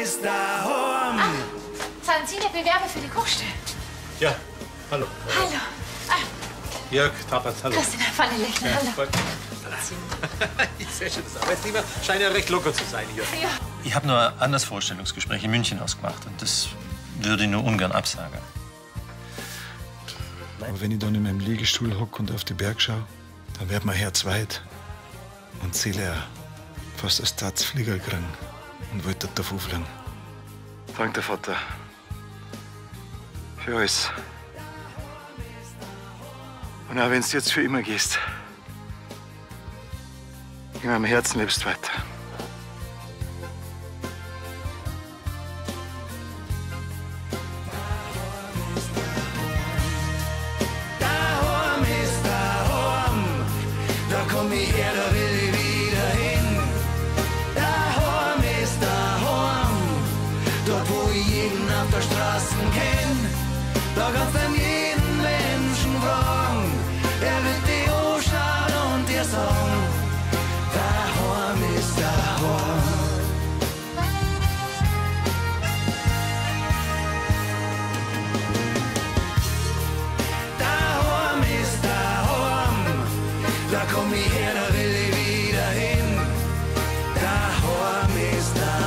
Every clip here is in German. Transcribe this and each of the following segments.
ist daheim. Sind Sie der Bewerber für die Kochstelle? Ja, hallo. Hallo. Jörg Tappert, hallo. Christina Pfanne-Lechner, hallo. Ich sehe schon, das Arbeitsleben scheint ja recht locker zu sein hier. Ja. Ich habe nur ein anderes Vorstellungsgespräch in München ausgemacht und das würde ich nur ungern absagen. Aber wenn ich dann in meinem Liegestuhl hocke und auf die Berg schaue, dann wird mein Herz weit und Seele auch fast als Tatzflieger kriegen und wollte dort davon fliegen. Danke, Vater, für alles. Und auch wenn du jetzt für immer gehst, in meinem Herzen lebst du weiter. Daheim ist daheim. Da komm ich her, da will ich wieder hin. Daheim ist daheim. Dort, wo ich jeden auf der Straße kenn. Da kannst du jeden Menschen fragen. Er wird dich anschauen und dir sagen, daheim ist daheim. Daheim ist daheim. Da komm ich her, da will ich wieder hin. Daheim ist daheim.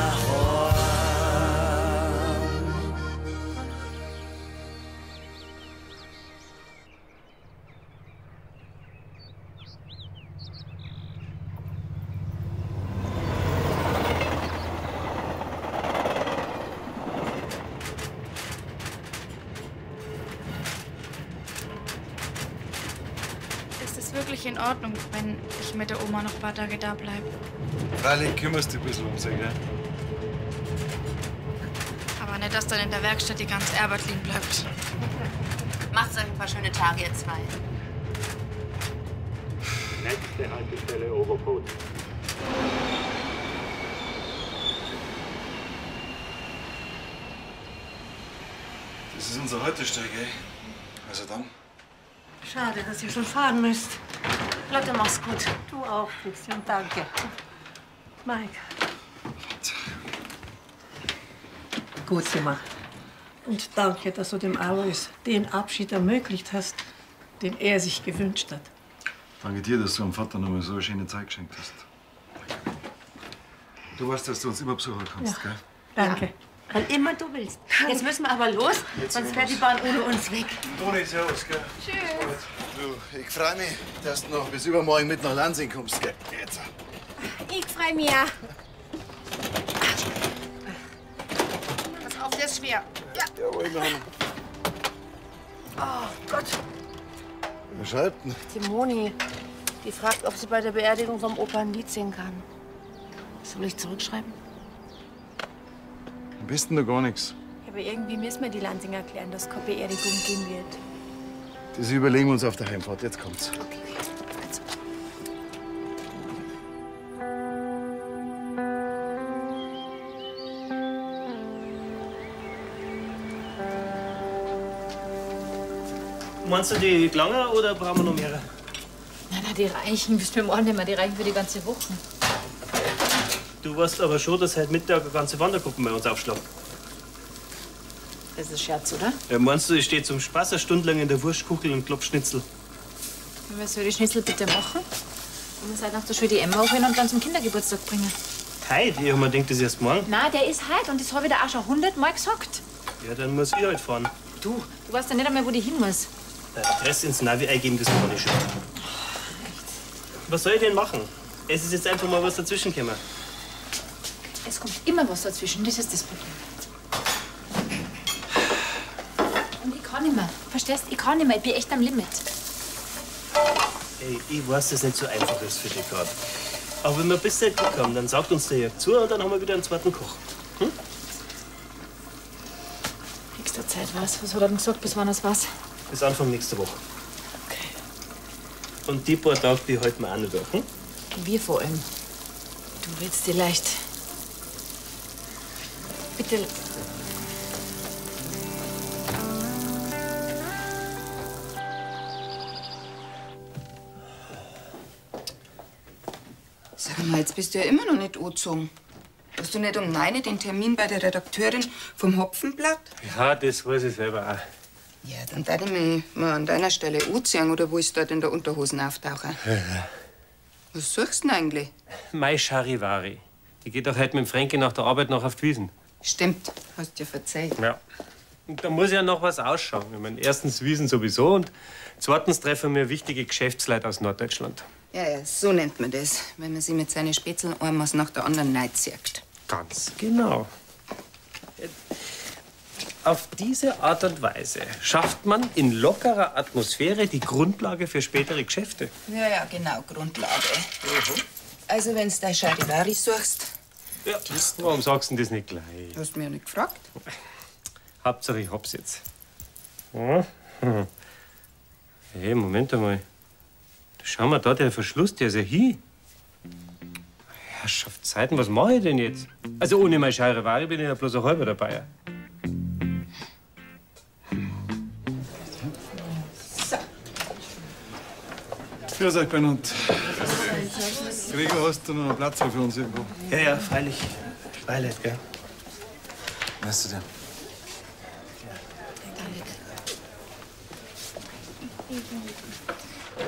Ist es wirklich in Ordnung, wenn ich mit der Oma noch ein paar Tage da bleibe? Freilich kümmerst du dich ein bisschen um sie, gell? Aber nicht, dass dann in der Werkstatt die ganze Arbeit liegen bleibt. Macht's euch ein paar schöne Tage, ihr zwei. Nächste Haltestelle Oberput. Das ist unser Haltestelle, gell? Also dann. Schade, dass ihr schon fahren müsst. Lotte, mach's gut. Du auch, Christian, danke. Mike. Gut gemacht. Und danke, dass du dem Alois den Abschied ermöglicht hast, den er sich gewünscht hat. Danke dir, dass du am Vater noch mal so eine schöne Zeit geschenkt hast. Du weißt, dass du uns immer besuchen kannst, Ja. gell? Danke. Wann immer du willst. Jetzt müssen wir aber los, sonst fährt die Bahn ohne uns weg. Ohne Servus, gell? Tschüss. Du, ich freue mich, dass du noch bis übermorgen mit nach Lansing kommst, gell? Jetzt. Ich freu mich ja. Pass auf, der ist schwer. Ja. Jawohl, Mann. Oh Gott. Wer schreibt denn? Die Moni, die fragt, ob sie bei der Beerdigung vom Opa ein Lied singen kann. Soll ich zurückschreiben? Am besten noch gar nichts. Aber irgendwie müssen wir die Lansing erklären, dass keine Beerdigung gehen wird. Das überlegen wir uns auf der Heimfahrt. Jetzt kommt's. Okay. Also. Meinst du die Glanger oder brauchen wir noch mehrere? Na, die reichen bis zum Morgen nicht mehr. Die reichen für die ganze Woche. Du weißt aber schon, dass heute Mittag eine ganze Wandergruppe bei uns aufschlagen. Das ist ein Scherz, oder? Ja, meinst du, ich stehe zum Spaß eine Stunde lang in der Wurstkuchel und klopp Schnitzel? Was soll die Schnitzel bitte machen? Und seid nach der Schule die Emma aufhören und dann zum Kindergeburtstag bringen. Heute? Ich hab mir gedacht, das ist erst morgen. Na, der ist heute und das habe ich dir auch schon 100-mal gesagt. Ja, dann muss ich halt fahren. Du weißt ja nicht einmal, wo die hin muss. Adresse ins Navi eingeben, das kann ich schon. Was soll ich denn machen? Es ist jetzt einfach mal was dazwischen gekommen. Es kommt immer was dazwischen, das ist das Problem. Und ich kann nicht mehr. Verstehst? Ich kann nicht mehr. Ich bin echt am Limit. Ey, ich weiß, dass es nicht so einfach ist für dich gerade. Aber wenn wir bis dahin Glück haben, dann sagt uns der Jörg zu und dann haben wir wieder einen zweiten Koch. Hm? Nächster Zeit was? Was hat er denn gesagt? Bis wann das was? Bis Anfang nächster Woche. Okay. Und die paar Tage, die halten wir auch noch durch. Hm? Wir vor allem. Du willst dir leicht. Bitte. Sag mal, jetzt bist du ja immer noch nicht angezogen. Was Hast du nicht um 9 Uhr den Termin bei der Redakteurin vom Hopfenblatt? Ja, das weiß ich selber auch. Ja, dann darf ich mich mal an deiner Stelle anziehen, oder willst du dort in der Unterhosen auftauchen? Was suchst du denn eigentlich? Mai Charivari. Ich geh doch heute mit dem Frankie nach der Arbeit noch auf die Wiesn. Stimmt, hast dir verzeiht. Ja. Und da muss ja noch was ausschauen. Ich meine, erstens Wiesn sowieso und zweitens treffen wir wichtige Geschäftsleute aus Norddeutschland. Ja, so nennt man das, wenn man sie mit seinen Spätzeln eines nach der anderen neidsägt. Ganz genau. Auf diese Art und Weise schafft man in lockerer Atmosphäre die Grundlage für spätere Geschäfte. Ja, genau, Grundlage. Also, wenn du dein Charivari suchst. Ja, warum sagst du denn das nicht gleich? Hast du mich ja nicht gefragt. Hauptsache, ich hab's jetzt. Ja. Hey, Moment einmal. Schau mal da, der Verschluss, der ist ja hin. Herrschaftszeiten, was mache ich denn jetzt? Also ohne mein Charivari bin ich ja bloß ein halber dabei. Grüß euch, Bernhard. Gregor, hast du noch einen Platz für uns irgendwo? Ja, freilich. Beileid, gell? Weißt du denn?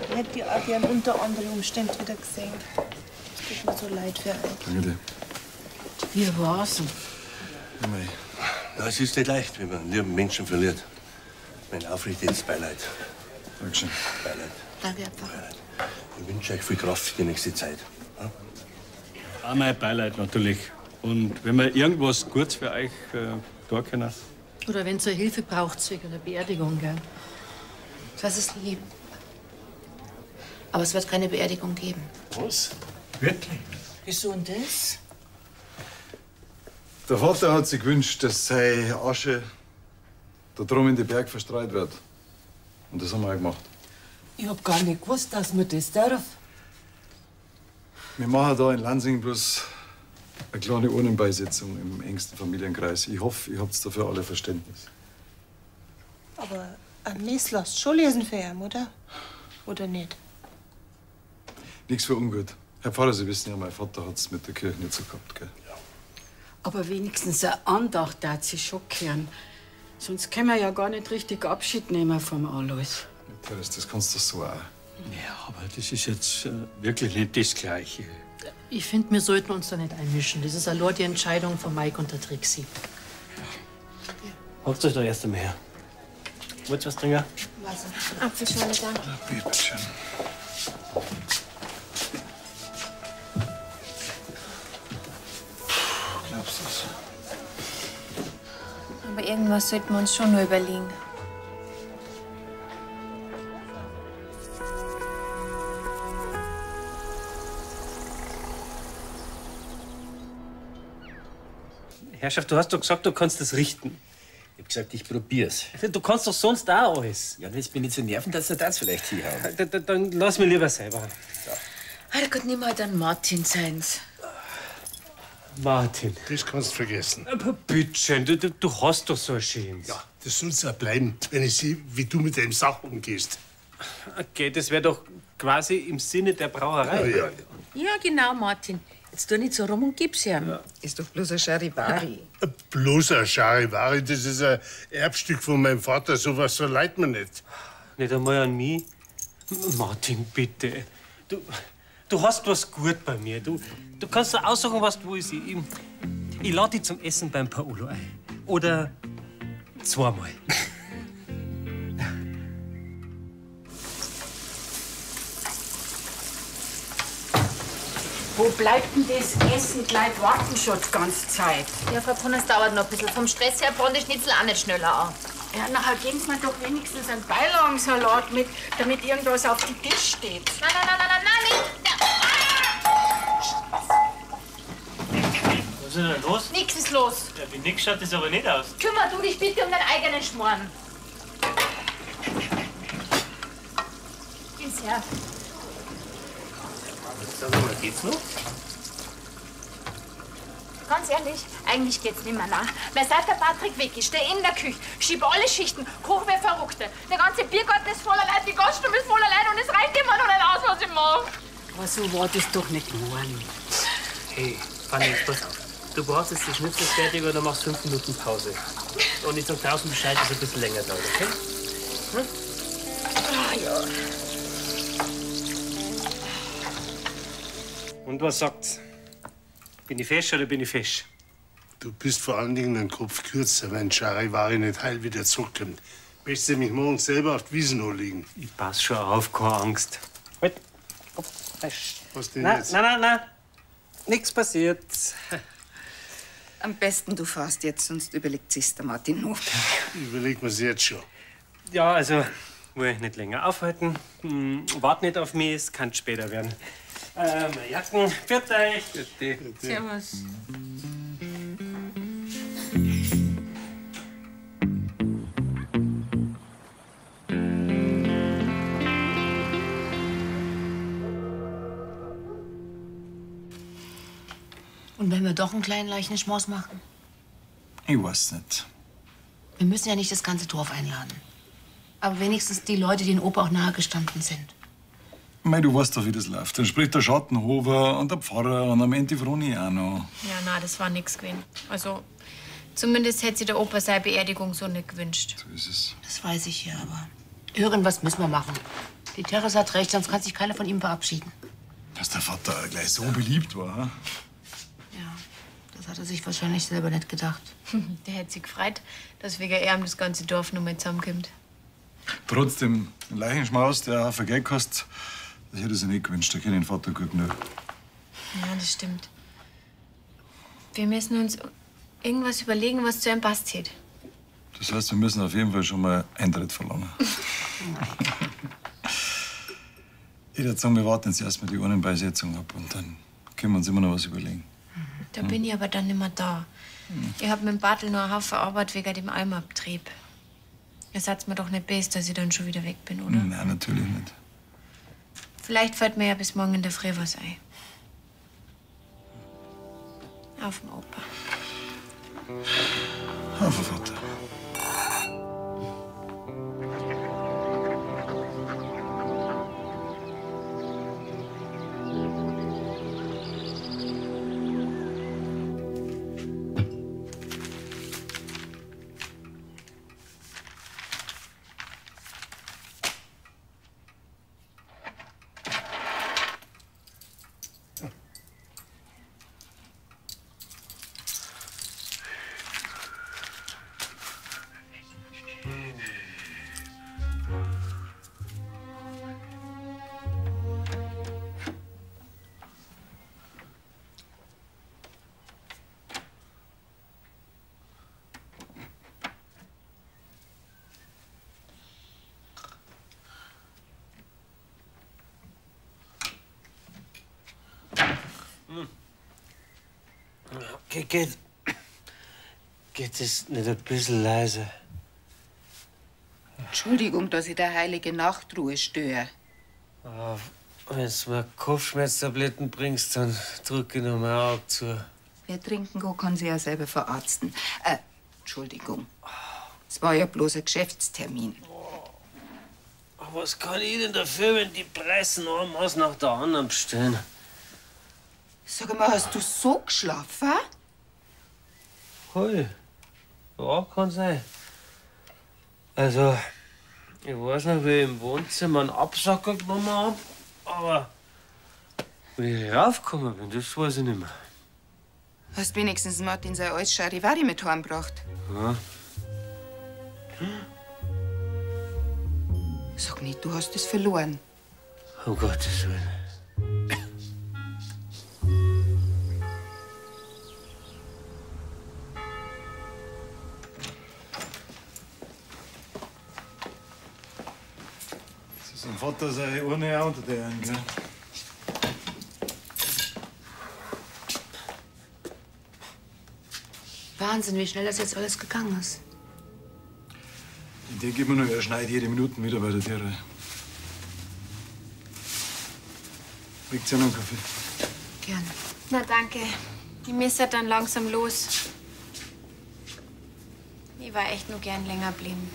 Ich hätte die auch gern unter anderen Umständen wieder gesehen. Es tut mir so leid für euch. Danke dir. Wie war's denn? Ja, es ist nicht leicht, wenn man einen lieben Menschen verliert. Mein aufrichtiges Beileid. Dankeschön. Beileid. Danke, Papa. Ich wünsche euch viel Kraft für die nächste Zeit. Ja? Auch mein Beileid natürlich. Und wenn wir irgendwas Gutes für euch tun können. Oder wenn ihr Hilfe braucht wegen der Beerdigung, gell? Das ist lieb. Aber es wird keine Beerdigung geben. Was? Wirklich? Wieso denn das? Der Vater hat sich gewünscht, dass seine Asche da drum in den Berg verstreut wird. Und das haben wir auch gemacht. Ich hab gar nicht gewusst, dass man das darf. Wir machen da in Lansing bloß eine kleine Urnenbeisitzung im engsten Familienkreis. Ich hoffe, ihr habt dafür alle Verständnis. Aber ein Mess lasst schon lesen für ihn, oder? Oder nicht? Nichts für ungut. Herr Pfarrer, Sie wissen ja, mein Vater hat es mit der Kirche nicht so gehabt, gell? Aber wenigstens eine Andacht darf sie schon kehren. Sonst können wir ja gar nicht richtig Abschied nehmen vom Alois. Teres, das kannst du so auch. Ja, aber das ist jetzt wirklich nicht das Gleiche. Ich finde, wir sollten uns da nicht einmischen. Das ist allein die Entscheidung von Mike und der Trixie. Hockt euch doch erst einmal her. Wollt ihr was trinken? Was? Apfelschorle, danke. Bitteschön. Glaubst du das? Aber irgendwas sollten wir uns schon nur überlegen. Herrschaft, du hast doch gesagt, du kannst das richten. Ich hab gesagt, ich probier's. Du kannst doch sonst auch alles. Ja, und jetzt bin ich zu nerven, dass er das vielleicht hinhauen. Dann lass mir lieber selber. Herrgott, nimm halt an Martin seins. Martin. Das kannst du vergessen. Aber bitteschön, du hast doch so ein Schönes. Ja, das soll's auch bleiben, wenn ich sehe, wie du mit deinem Sach umgehst. Okay, das wäre doch quasi im Sinne der Brauerei. Ja. Ja, genau, Martin. Jetzt tu nicht so rum und gib's ihm. Ja. Ist doch bloß ein Charivari. Bloß ein Charivari, das ist ein Erbstück von meinem Vater. Sowas so leid mir nicht. Nicht einmal an mich? Martin, bitte. Du hast was gut bei mir. Du kannst dir aussuchen, was du willst. Ich lade dich zum Essen beim Paolo ein. Oder zweimal. Wo bleibt denn das Essen? Gleich warten schon die ganze Zeit. Ja, Frau Brunner, es dauert noch ein bisschen. Vom Stress her braucht die Schnitzel auch nicht schneller an. Ja, nachher geben Sie mir doch wenigstens einen Beilagensalat mit, damit irgendwas auf dem Tisch steht. Nein, nicht. Was ist denn los? Nix ist los. Ja, wie nix schaut das aber nicht aus. Kümmer du dich bitte um deinen eigenen Schmoren. Gib's her. Sag mal, geht's noch? Ganz ehrlich, eigentlich geht's nicht mehr nach. Weil seit der Patrick weg ist, der in der Küche, schiebt alle Schichten, kocht wie Verrückte. Der ganze Biergarten ist voller Leute, die Gaststube ist voller Leute und es reicht immer noch nicht aus, was ich mache. Aber so war das doch nicht geworden. Hey, Fanny, pass auf. Du brauchst jetzt die Schnitzel fertig oder machst 5 Minuten Pause. Und ich sag draußen Bescheid, dass es ein bisschen länger dauert, okay? Hm? Ah, ja. Und was sagt's? Bin ich fesch oder bin ich fesch? Du bist vor allen Dingen ein Kopf kürzer, wenn Charivari nicht heil wieder zurückkommt. Möchtest du mich morgen selber auf die Wiesen anlegen? Ich pass schon auf, keine Angst. Halt, Kopf fesch. Was denn Nein, jetzt? nein. Nichts passiert. Am besten du fährst jetzt, sonst überlegt sich's der Martin noch. Überleg mir's jetzt schon. Ja, also, will ich nicht länger aufhalten. Wart nicht auf mich, es kann später werden. Meine Jacken, pfiat euch. Servus. Und wenn wir doch einen kleinen Leichenschmaus machen? Ich weiß nicht. Wir müssen ja nicht das ganze Dorf einladen. Aber wenigstens die Leute, die den Opa auch nahe gestanden sind. Mei, du weißt doch, wie das läuft. Dann spricht der Schattenhofer und der Pfarrer und am Ende die Vroni auch noch. Ja, na, das war nix gewesen. Also, zumindest hätte sich der Opa seine Beerdigung so nicht gewünscht. So ist es. Das weiß ich ja, aber irgendwas müssen wir machen. Die Therese hat recht, sonst kann sich keiner von ihm verabschieden. Dass der Vater gleich so beliebt war. Hm? Das hat er sich wahrscheinlich selber nicht gedacht. Der hätte sich gefreut, dass wegen ihm das ganze Dorf noch mal zusammenkommt. Trotzdem, ein Leichenschmaus, der auch viel Geld kostet, das hätte er sich nicht gewünscht. Der kennt den Vater gut genug. Ja, das stimmt. Wir müssen uns irgendwas überlegen, was zu ihm passt. Das heißt, wir müssen auf jeden Fall schon mal Eintritt verlangen. Ich würde sagen, wir warten jetzt erst mal die Urnenbeisetzung ab und dann können wir uns immer noch was überlegen. Da bin ich aber dann nicht mehr da. Ich hab mit dem Bartel noch einen Haufen Arbeit wegen dem Almabtrieb. Ihr seid mir doch nicht böse, dass ich dann schon wieder weg bin, oder? Nein, natürlich nicht. Vielleicht fällt mir ja bis morgen in der Früh was ein. Auf den Opa. Auf den Vater. Geht es nicht ein bisschen leiser? Entschuldigung, dass ich der heilige Nachtruhe störe. Wenn du mir Kopfschmerztabletten bringst, dann drück ich noch mein Auge zu. Wer trinken kann, kann sich ja selber verarzten. Entschuldigung. Es war ja bloß ein Geschäftstermin. Aber was kann ich denn dafür, wenn die Preisen eins nach der anderen bestellen? Sag mal, hast du so geschlafen? Hui. Ja, kann sein. Also, ich weiß noch, wie ich im Wohnzimmer einen Absacker genommen hab, aber wie ich raufgekommen bin, das weiß ich nicht mehr. Hast wenigstens Martin sein altes Charivari mit heimgebracht? Ja. Sag nicht, du hast es verloren. Um Gottes Willen. Sein Vater seine Urne auch unter der einen, gell? Wahnsinn, wie schnell das jetzt alles gegangen ist. Den geben wir noch, er schneidet jede Minute wieder bei der Tiere. Kriegt ihr noch einen Kaffee? Gern. Na, danke. Ich müsste dann langsam los. Ich war echt nur gern länger geblieben.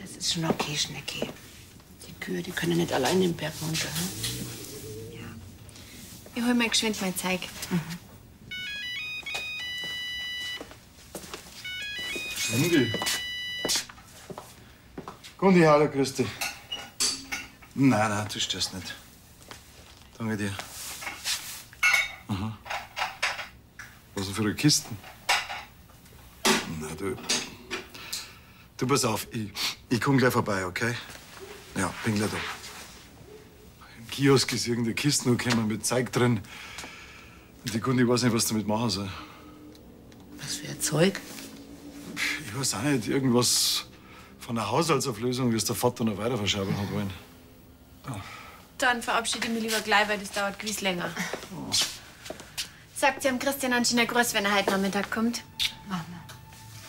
Das ist schon okay, Schnecki. Die Kühe, die können nicht allein den Berg runter. Hm? Ich hol mir geschwind mein Zeug. Gundi. Gundi, hallo, grüß dich. Nein, du störst nicht. Danke dir. Aha. Was denn für eine Kisten? Na, du pass auf, ich komm gleich vorbei, okay? Ja, bin gleich da. Im Kiosk ist irgendeine Kiste gekommen mit Zeug drin. Und die Gundi weiß nicht, was damit machen soll. Was für ein Zeug? Ich weiß auch nicht, irgendwas von einer Haushaltsauflösung, wie es der Vater noch weiter verschaben hat wollen. Dann verabschiede ich mich lieber gleich, weil das dauert gewiss länger. Sagt sie am Christian einen schönen Gruß, wenn er heute Nachmittag kommt. Mach mal.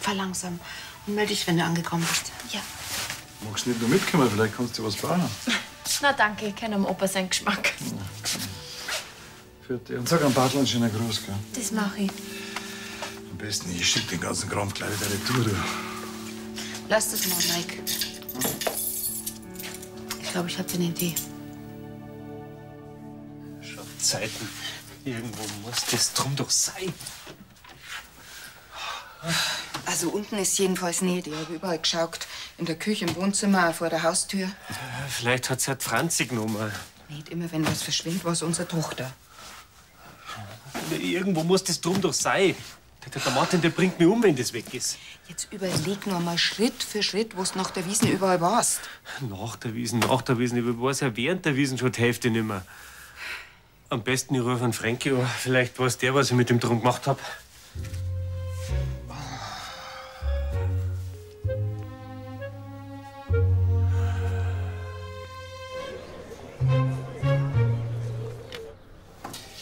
Fahr langsam und melde dich, wenn du angekommen bist. Ja. Magst du nicht nur mitkommen? Vielleicht kannst du was bauen. Na danke, ich kenne am Opa seinen Geschmack. Für dich. Und sag am Bartl einen schönen Gruß, gell? Das mache ich. Am besten, ich schick den ganzen Kram gleich wieder retour. Du. Lass das mal, Mike. Ich glaube, ich habe eine Idee. Schon Zeiten. Irgendwo muss das drum doch sein. Also unten ist jedenfalls nicht. Ich habe überall geschaut. In der Küche, im Wohnzimmer, auch vor der Haustür. Vielleicht hat sie halt Franzi genommen. Nicht immer, wenn was verschwindet, war es unsere Tochter. Irgendwo muss das drum doch sein. Der Martin, der bringt mich um, wenn das weg ist. Jetzt überleg noch mal Schritt für Schritt, wo du nach der Wiesn überall warst. Nach der Wiesn. Ich weiß ja während der Wiesn schon die Hälfte nicht mehr. Am besten, ich rufe einen Frankie an. Vielleicht weiß der, was ich mit dem drum gemacht hab.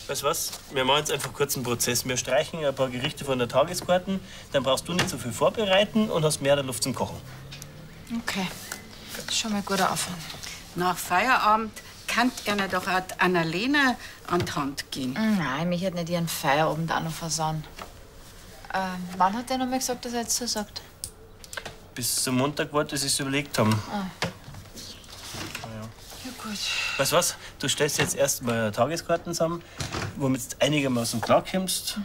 Weißt du was? Wir machen jetzt einfach kurz einen Prozess. Wir streichen ein paar Gerichte von der Tageskarten. Dann brauchst du nicht so viel vorbereiten und hast mehr Luft zum Kochen. Okay. Das ist schon mal ein guter Anfang. Nach Feierabend kann einer doch auch Annalena an die Hand gehen. Nein, mich hat nicht ihren Feierabend auch noch versauen. Wann hat der noch mal gesagt, dass er jetzt so sagt? Bis zum Montag war, dass sie es überlegt haben. Ah. Ja, gut. Weißt du was? Du stellst jetzt erst mal Tageskarten zusammen, womit du einigermaßen klarkommst.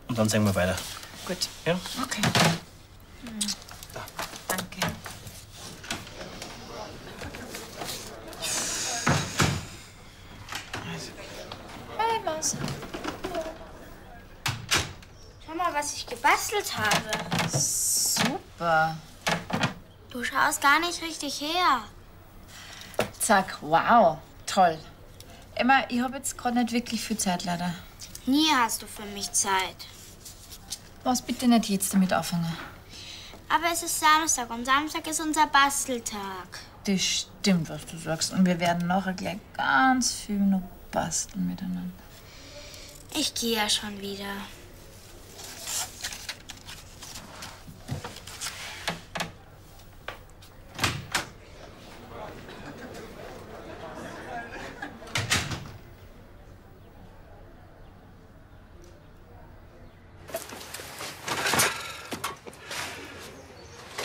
Und dann sehen wir weiter. Gut. Ja? Okay. Danke. Hey, Maus. Schau mal, was ich gebastelt habe. Super. Du schaust gar nicht richtig her. Zack, wow. Toll. Emma, ich habe jetzt gerade nicht wirklich viel Zeit, leider. Nie hast du für mich Zeit. Was bitte nicht jetzt damit anfangen? Aber es ist Samstag und Samstag ist unser Basteltag. Das stimmt, was du sagst. Und wir werden nachher gleich ganz viel noch basteln miteinander. Ich gehe ja schon wieder.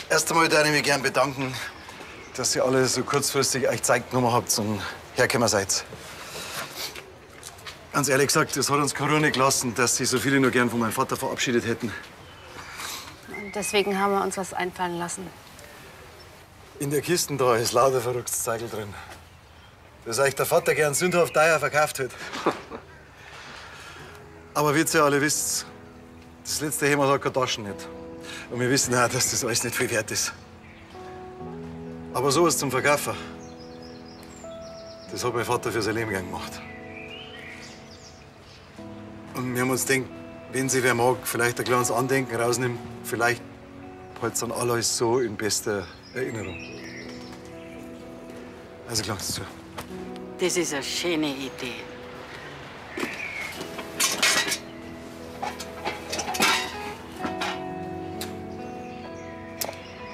Erst einmal würde ich mich gern bedanken, dass ihr alle so kurzfristig euch Zeit genommen habt und hergekommen seid. Ganz ehrlich gesagt, das hat uns Corona nicht gelassen, dass sich so viele nur gern von meinem Vater verabschiedet hätten. Und deswegen haben wir uns was einfallen lassen. In der Kiste da ist lauter verrücktes Zeugel drin. Das euch der Vater gern sündhaft teuer verkauft hat. Aber wie ihr alle wisst, das letzte Hemd hat keine Taschen nicht. Und wir wissen auch, dass das alles nicht viel wert ist. Aber sowas zum Verkaufen, das hat mein Vater für sein Leben gern gemacht. Und wir haben uns gedacht, wenn sie wer mag, vielleicht ein kleines Andenken rausnimmt, vielleicht hält dann alles so in bester Erinnerung. Also klang's zu. Das ist eine schöne Idee.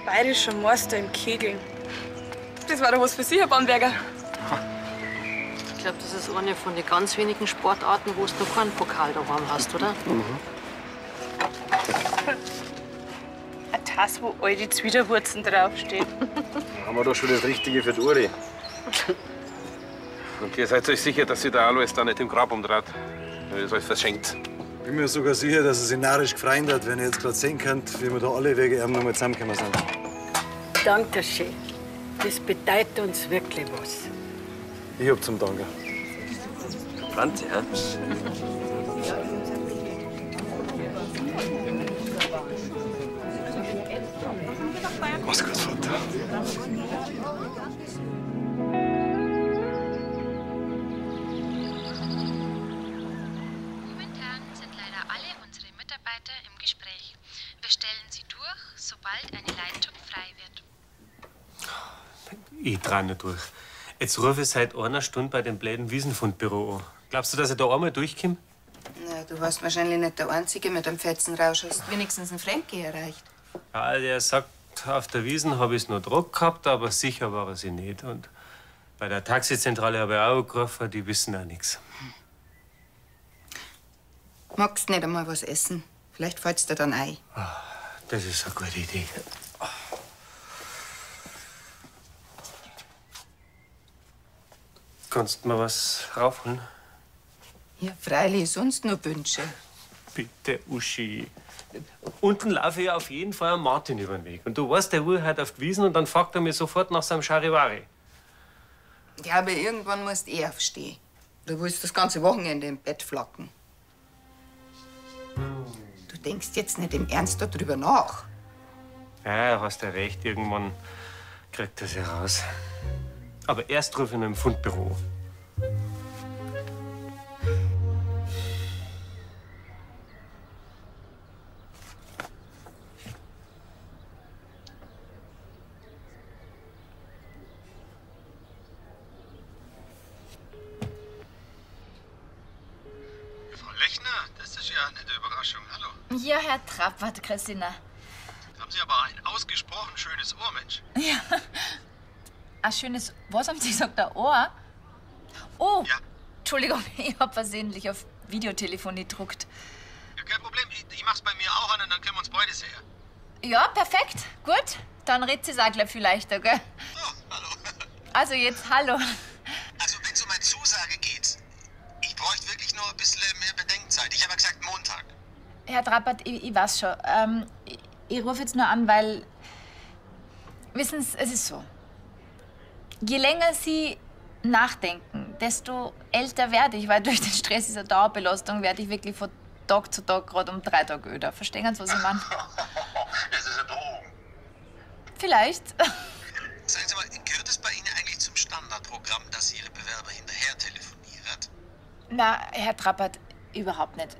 Bayerischer Meister im Kegeln. Das war doch was für Sie, Herr Bamberger. Ich glaube, das ist eine von den ganz wenigen Sportarten, wo du noch keinen Pokal daheim hast, oder? Eine Tasse, wo all die Zwiderwurzen draufstehen. Da haben wir doch schon das Richtige für die Uri. Und ihr seid euch sicher, dass sie der Alois da nicht im Grab umdreht? Das ist alles verschenkt. Ich bin mir sogar sicher, dass er sich narrisch gefreut hat, wenn ihr jetzt gerade sehen könnt, wie wir da alle wegen ihm noch mal zusammengekommen sind. Dankeschön. Das bedeutet uns wirklich was. Ich hab zum Danken. Franzi, ja? Mach's gut, Vater. Im Gespräch. Wir stellen Sie durch, sobald eine Leitung frei wird. Ich trau nicht durch. Jetzt rufe ich seit einer Stunde bei dem blöden Wiesenfundbüro an. Glaubst du, dass ich da einmal durchkomme? Na, du warst wahrscheinlich nicht der Einzige mit einem Fetzenrausch. Hast wenigstens einen Frankie erreicht. Ja, der sagt, auf der Wiesn habe ich es noch Druck gehabt, aber sicher war er sich nicht. Und bei der Taxizentrale habe ich auch gerufen, die wissen auch nichts. Magst nicht einmal was essen? Vielleicht fällt's dir dann ein. Das ist eine gute Idee. Kannst du mir was raufholen? Ja, freilich, sonst nur Wünsche. Bitte, Uschi. Unten laufe ich auf jeden Fall am Martin über den Weg. Und du weißt, der will heute auf die Wiesn und dann fragt er mich sofort nach seinem Charivari. Ja, aber irgendwann musst du aufstehen. Du willst das ganze Wochenende im Bett flacken. Du denkst jetzt nicht im Ernst darüber nach. Ja, hast ja recht. Irgendwann kriegt er sie raus. Aber erst rufe ich ihn im Fundbüro. Frau Lechner, das ist ja eine nette Überraschung. Hallo. Ja, Herr Trappert, Christina. Haben Sie aber ein ausgesprochen schönes Ohr, Mensch. Ja. Ein schönes, was haben Sie gesagt, ein Ohr? Oh, ja. Entschuldigung, ich hab versehentlich auf Videotelefon gedruckt. Ja, kein Problem. Ich mach's bei mir auch an und dann können wir uns beide sehen. Ja, perfekt. Gut. Dann redet es auch gleich viel leichter, gell? Oh, hallo. Also jetzt, hallo. Also, wenn es um eine Zusage geht, ich bräuchte wirklich nur ein bisschen mehr Bedenkzeit. Ich habe gesagt Montag. Herr Trappert, ich weiß schon. Ich rufe jetzt nur an, weil... Wissen Sie, es ist so. Je länger Sie nachdenken, desto älter werde ich, weil durch den Stress dieser Dauerbelastung werde ich wirklich von Tag zu Tag gerade um 3 Tage öder. Verstehen Sie, was ich meine? Es ist eine Drohung. Vielleicht. Sagen Sie mal, gehört es bei Ihnen eigentlich zum Standardprogramm, dass Ihre Bewerber hinterher telefonieren? Na, Herr Trappert, überhaupt nicht.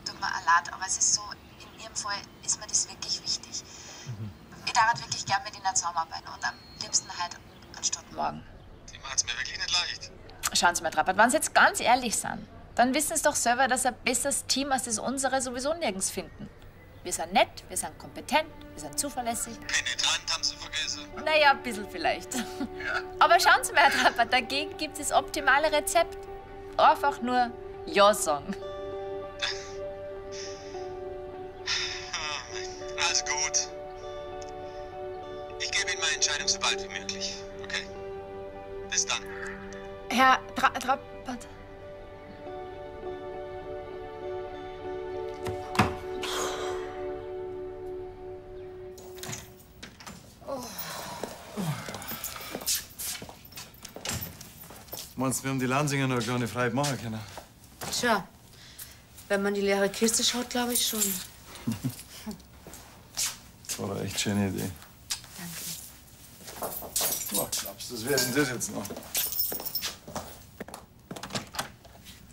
Tut mir leid, aber es ist so, in Ihrem Fall ist mir das wirklich wichtig. Ich darf wirklich gern mit Ihnen zusammenarbeiten und am liebsten heute anstatt morgen. Sie machen's mir wirklich nicht leicht. Schauen Sie mal, Trappert, wenn Sie jetzt ganz ehrlich sind, dann wissen Sie doch selber, dass ein besseres Team als das unsere sowieso nirgends finden. Wir sind nett, wir sind kompetent, wir sind zuverlässig. Penetrant haben Sie vergessen. Naja, ein bisschen vielleicht. Ja. Aber schauen Sie mal, Herr Trappert, dagegen gibt es das optimale Rezept. Einfach nur Ja sagen. Also gut. Ich gebe Ihnen meine Entscheidung so bald wie möglich. Okay? Bis dann. Herr Trappert. Meinst du, wir haben die Lansinger noch eine kleine Freude machen können? Tja, wenn man die leere Kiste schaut, glaube ich schon. Das war eine echt schöne Idee. Danke. Oh, glaubst du, das wäre denn das jetzt noch?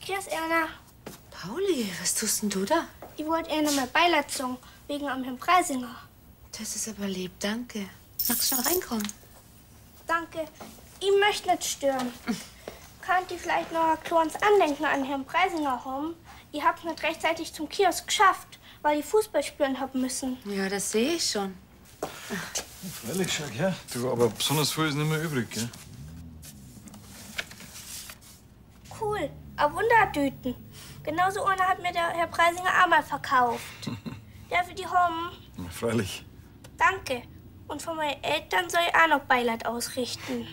Grüß, Erna. Pauli, was tust denn du da? Ich wollte Ihnen mal Beileid sagen, wegen am Herrn Preisinger. Das ist aber lieb, danke. Magst du schon reinkommen? Danke. Ich möchte nicht stören. Könnt ihr vielleicht noch ein kleines Andenken an Herrn Preisinger haben? Ich hab's nicht rechtzeitig zum Kiosk geschafft, weil ich Fußball spielen hab müssen. Ja, das sehe ich schon. Freilich, schau her. Du, aber besonders viel ist nicht mehr übrig, gell? Cool, ein Wundertüten. Genauso eine hat mir der Herr Preisinger auch mal verkauft. Darf ich die haben? Na, freilich. Danke. Und von meinen Eltern soll ich auch noch Beileid ausrichten.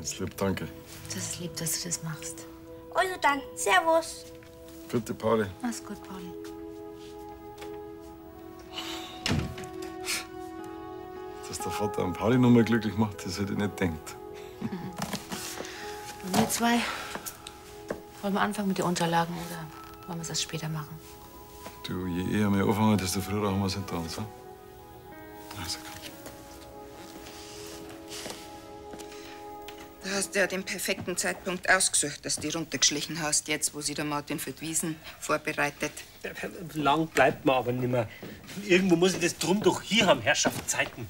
Das ist lieb, danke. Das ist lieb, dass du das machst. Also dann, Servus. Vierte Pauli. Mach's gut, Pauli. Dass der Vater einen Pauli noch mal glücklich macht, das hätte ich nicht gedacht. Und wir zwei? Wollen wir anfangen mit den Unterlagen oder wollen wir es erst später machen? Du, je eher wir anfangen, desto früher haben wir es hinter uns. Also komm. Du hast ja den perfekten Zeitpunkt ausgesucht, dass du die runtergeschlichen hast, jetzt, wo sich der Martin für die Wiesen vorbereitet. Lang bleibt man aber nicht mehr. Irgendwo muss ich das drum doch hier haben, Herrschaftszeiten.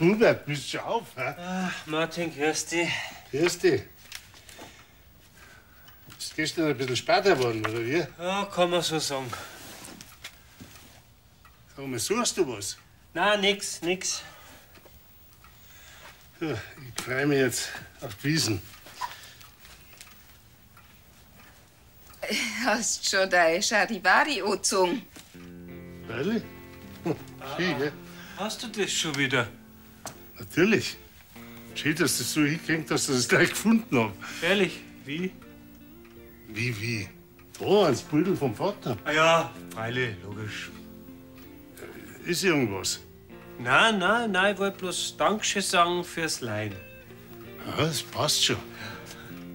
Hubert, bist du auf, hä? Ach, Martin, grüß dich. Grüß dich. Bist gestern ein bisschen später geworden, oder wie? Ja, kann man so sagen. Sag mal, suchst du was? Nein, nix. Ja, ich freue mich jetzt auf die Wiesen. Hast schon deine Charivari angezogen? Ehrlich? Schön, gell? Hast du das schon wieder? Natürlich. Schön, dass du das so hingekriegt hast, dass ich es gleich gefunden habe. Ehrlich? Wie? Wie? Da, ans Pudel vom Vater. Ah ja, freilich, logisch. Ist irgendwas? Nein, ich wollte bloß Dankeschön sagen fürs Leihen. Ja, das passt schon.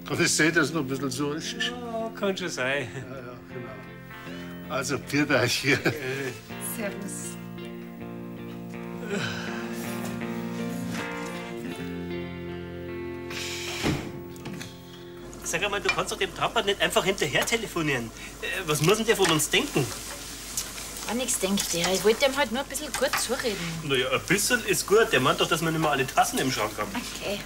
Kann es sein, dass es noch ein bisschen so ist? Ja, kann schon sein. Ja, genau. Also, pfiat euch hier. Servus. Sag einmal, du kannst doch dem Trappert nicht einfach hinterher telefonieren. Was muss denn der von uns denken? An nichts denkt der. Ich wollte ihm halt nur ein bisschen kurz zureden. Naja, ein bisschen ist gut. Der meint doch, dass wir nicht mehr alle Tassen im Schrank haben. Okay.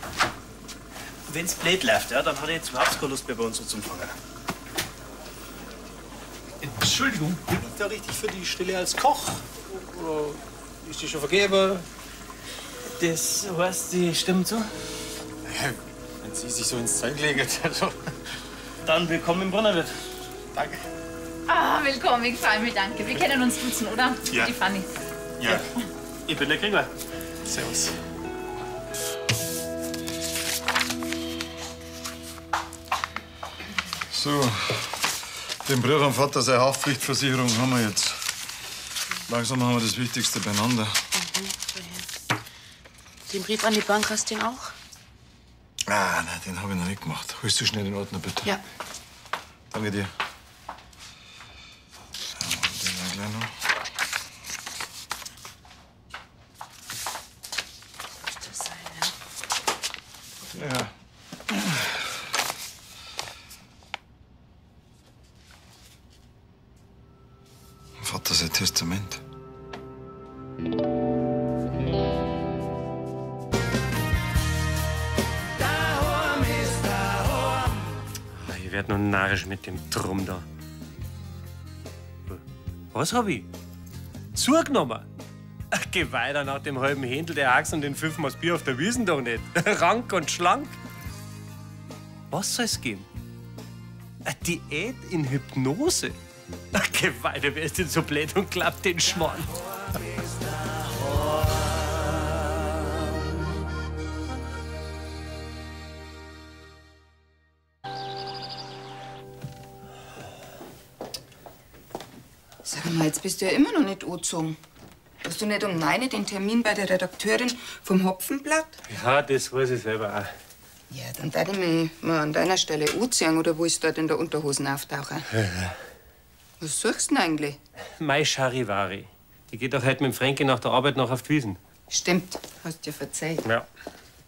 Wenn's blöd läuft, ja, dann hat er jetzt überhaupt keine Lust mehr bei uns so zum Fangen. Entschuldigung, bin ich da richtig für die Stelle als Koch? Oder ist die schon vergeben? Das heißt, die stimmt so? Ja, wenn Sie sich so ins Zeug legen, also. Dann willkommen im Brunnerwirt. Danke. Ah, willkommen, ich freue mich, danke. Wir kennen uns duzen, oder? Ja. Die Fanny. Ja. Ich bin der Krieger. Servus. So, den Brief am Vater, seine Haftpflichtversicherung haben wir jetzt. Langsam haben wir das Wichtigste beieinander. Den Brief an die Bank hast du den auch? Ah, nein, den habe ich noch nicht gemacht. Holst du schnell den Ordner, bitte? Ja. Danke dir. Ja, den gleich noch. Muss das sein, ja? Ja. Vater, sein Testament. Ich werd noch narrisch mit dem Drum da. Was hab ich? Zugenommen? Geh weiter nach dem halben Händel der Axt und den 5 Bier auf der Wiesn doch nicht. Rank und schlank. Was soll's geben? Eine Diät in Hypnose? Geh weiter, wer ist denn so blöd und klappt den Schmarrn? Sag mal, jetzt bist du ja immer noch nicht angezogen. Hast du nicht um 9 Uhr den Termin bei der Redakteurin vom Hopfenblatt? Ja, das weiß ich selber auch. Ja, dann darf ich mich mal an deiner Stelle anziehen, oder willst du dort in der Unterhosen auftauchen? Was suchst du denn eigentlich? Mai Charivari. Ich geh doch heute mit dem Fränke nach der Arbeit noch auf die Wiesn. Stimmt, hast dir verzeiht. Ja.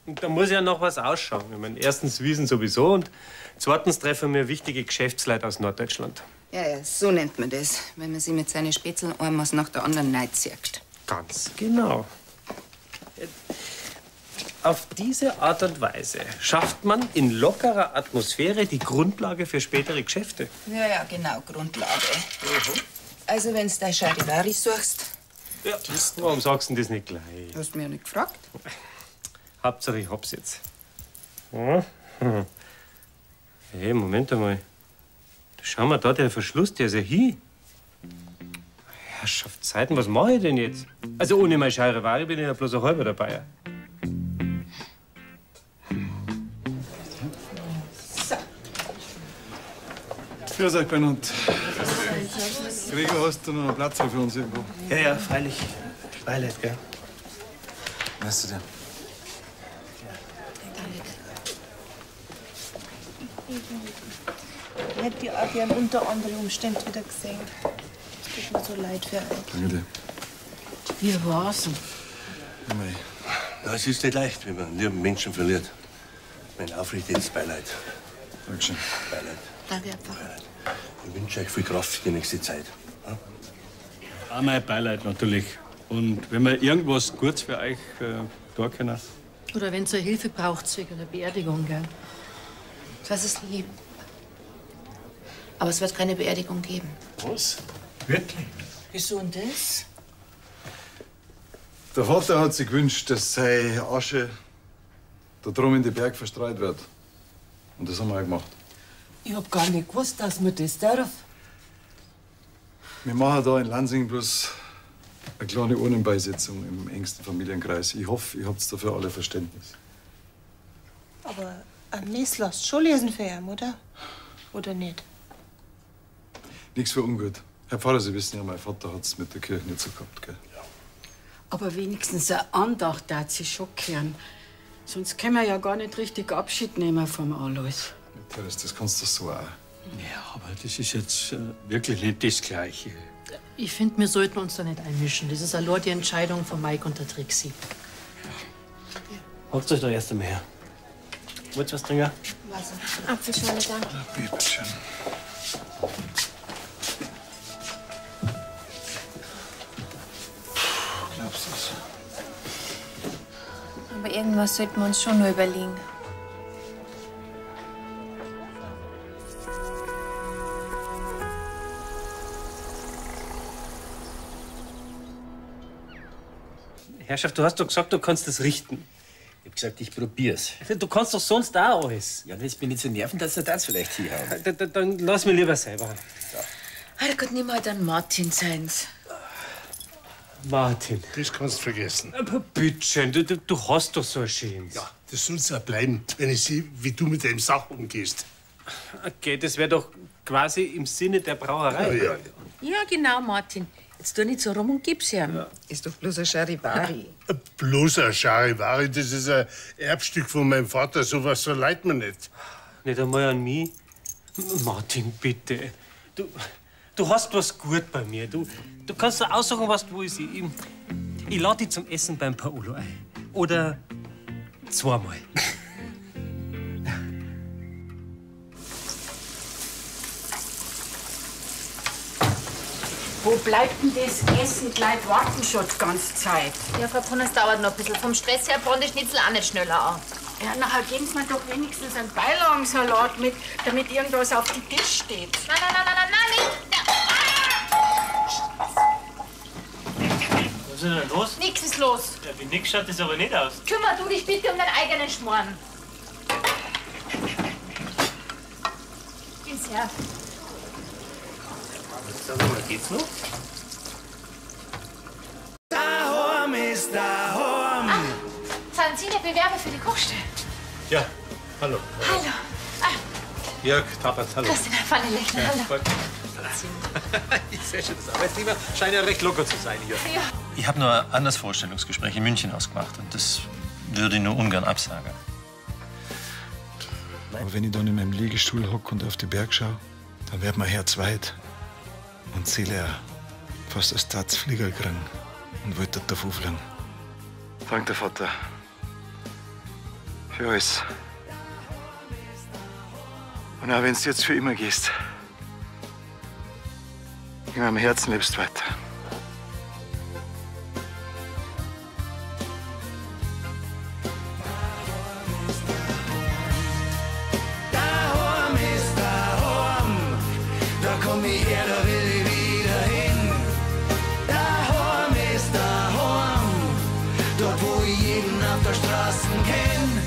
Und da muss ja noch was ausschauen. Ich meine, erstens Wiesn sowieso und zweitens treffen wir wichtige Geschäftsleute aus Norddeutschland. Ja, so nennt man das, wenn man sie mit seinen Spätzeln einmal nach der anderen neidsägt. Ganz genau. Auf diese Art und Weise schafft man in lockerer Atmosphäre die Grundlage für spätere Geschäfte. Ja, genau, Grundlage. Also, wenn du dein Charivari suchst. Ja. Warum sagst du denn das nicht gleich? Du hast mich ja nicht gefragt. Hauptsache, ich hab's jetzt. Ja. Hey, Moment einmal. Schau mal da, der Verschluss, der ist ja hier. Herrschaftszeiten, was mache ich denn jetzt? Also ohne mein Charivari bin ich ja bloß ein halber dabei. So. Grüß euch, Bernhard. Gregor, hast du noch einen Platz für uns irgendwo? Ja, freilich. Beileid, gell? Weißt du denn? Ich hätte die auch gern unter anderen Umständen wieder gesehen. Es tut mir so leid für euch. Danke dir. Wie war's? Mei. Na, es ist nicht leicht, wenn man einen lieben Menschen verliert. Mein aufrichtiges Beileid. Dankeschön. Beileid. Danke, Herr Pfarrer. Ich wünsche euch viel Kraft für die nächste Zeit. Ja? Auch mein Beileid natürlich. Und wenn wir irgendwas Gutes für euch tun können. Oder wenn ihr Hilfe braucht wegen der Beerdigung, gell? Das ist lieb. Aber es wird keine Beerdigung geben. Was? Wirklich? Wieso denn das? Der Vater hat sich gewünscht, dass seine Asche da drum in den Berg verstreut wird. Und das haben wir auch gemacht. Ich hab gar nicht gewusst, dass man das darf. Wir machen da in Lansing bloß eine kleine Urnenbeisitzung im engsten Familienkreis. Ich hoffe, ihr habt dafür alle Verständnis. Aber ein Mess lasst schon lesen für ihn, oder? Oder nicht? Nichts für ungut. Herr Pfarrer, Sie wissen ja, mein Vater hat es mit der Kirche nicht so gehabt, gell? Aber wenigstens eine Andacht darf sie schon kehren. Sonst können wir ja gar nicht richtig Abschied nehmen vom Alois. Teres, das kannst du so auch. Ja, aber das ist jetzt wirklich nicht das Gleiche. Ich finde, wir sollten uns da nicht einmischen. Das ist allein die Entscheidung von Mike und der Trixie. Holt euch doch erst einmal her. Wollt ihr was trinken? Wasser. Apfelschorle, danke. Bitteschön. Glaubst du das? Aber irgendwas sollten wir uns schon nur überlegen. Herrschaft, du hast doch gesagt, du kannst das richten. Ich hab gesagt, ich probier's. Du kannst doch sonst auch alles. Ja, und jetzt bin ich so nerven, dass er das vielleicht hinhauen. Dann lass mir lieber selber. Herrgott, nimm halt an Martin seins. Martin. Das kannst du vergessen. Aber bitte, du hast doch so ein schönes. Ja, das soll's auch bleiben, wenn ich sehe, wie du mit deinem Sach umgehst. Okay, das wäre doch quasi im Sinne der Brauerei. Ja. Ja, genau, Martin. Jetzt tu nicht so rum und gib's ihm. Ja. Ist doch bloß ein Charivari. Bloß ein Charivari, das ist ein Erbstück von meinem Vater. Sowas so leid mir nicht. Nicht einmal an mich? Martin, bitte. Du hast was gut bei mir. Du kannst dir aussuchen, was du willst. Ich lade dich zum Essen beim Paolo ein. Oder zweimal. Wo bleibt denn das Essen? Gleich warten schon die ganze Zeit. Ja, Frau Brunner, es dauert noch ein bisschen. Vom Stress her braucht die Schnitzel auch nicht schneller an. Ja, nachher geben Sie mir doch wenigstens einen Beilagensalat mit, damit irgendwas auf den Tisch steht. Nein, nicht. Was ist denn los? Nix ist los. Ja, wie nix schaut das aber nicht aus. Kümmer du dich bitte um deinen eigenen Schmoren. Geh's her. Sag mal, geht's noch? Daheim ist daheim. Sind Sie der Bewerber für die Kochstelle? Ja, hallo. Hallo. Jörg Tappert, hallo. Christina Pfannenlechner, hallo. Ich sehe schon, das Arbeitsklima scheint ja recht locker zu sein hier. Ja. Ich habe nur ein anderes Vorstellungsgespräch in München ausgemacht und das würde ich nur ungern absagen. Aber wenn ich dann in meinem Liegestuhl hocke und auf den Berg schaue, dann wird mein Herz weit. Und Seele auch fast als Tatzflieger kriegen und wollte davon fliegen. Danke, der Vater. Für alles. Und auch wenn du jetzt für immer gehst, in meinem Herzen lebst du weiter. Daheim ist daheim. Da komm ich her, da will ich wieder hin. Daheim ist daheim. Dort, wo ich jeden auf der Straße kenn.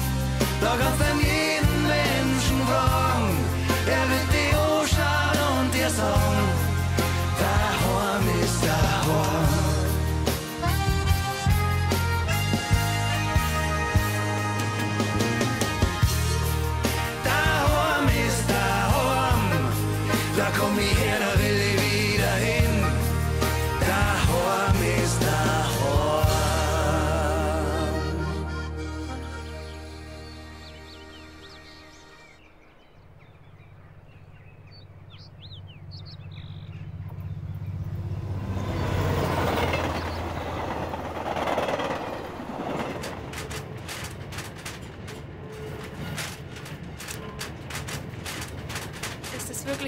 Da kannst du jeden Menschen fragen. Er wird dich anschauen und dir sagen, daheim ist daheim. Daheim ist daheim. Da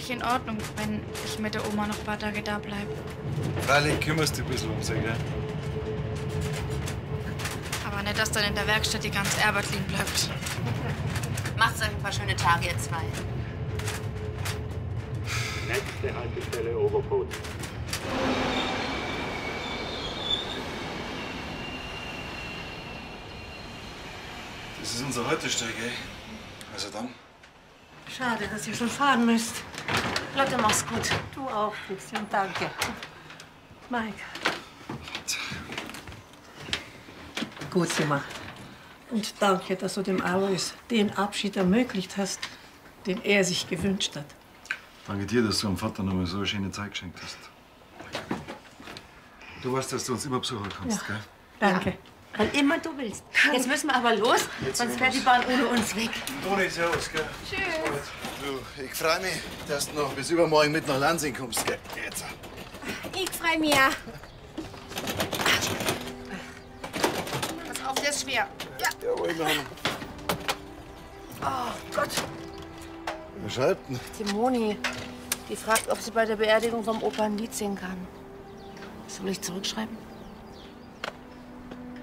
eigentlich in Ordnung, wenn ich mit der Oma noch ein paar Tage da bleibe. Freilich kümmerst du dich ein bisschen um sie, gell? Aber nicht, dass dann in der Werkstatt die ganze Arbeit liegen bleibt. Macht's euch ein paar schöne Tage, ihr zwei. Nächste Haltestelle Oberput. Das ist unser Haltestelle, gell? Also dann. Schade, dass ihr schon fahren müsst. Lotte, mach's gut. Du auch, Christian, danke. Mike. Gut gemacht. Und danke, dass du dem Alois den Abschied ermöglicht hast, den er sich gewünscht hat. Danke dir, dass du dem Vater noch mal so eine schöne Zeit geschenkt hast. Du weißt, dass du uns immer besuchen kannst, Ja. gell? Danke. Wann immer du willst. Jetzt müssen wir aber los, sonst fährt die Bahn ohne uns weg. Toni, servus, gell? Tschüss. Du, ich freue mich, dass du noch bis übermorgen mit nach Lansing kommst, gell? Jetzt. Ich freu mich auch. Pass auf, der ist schwer. Ja. Jawohl, Mama. Oh Gott. Wer schreibt denn? Die Moni, die fragt, ob sie bei der Beerdigung vom Opa ein Lied singen kann. Soll ich zurückschreiben?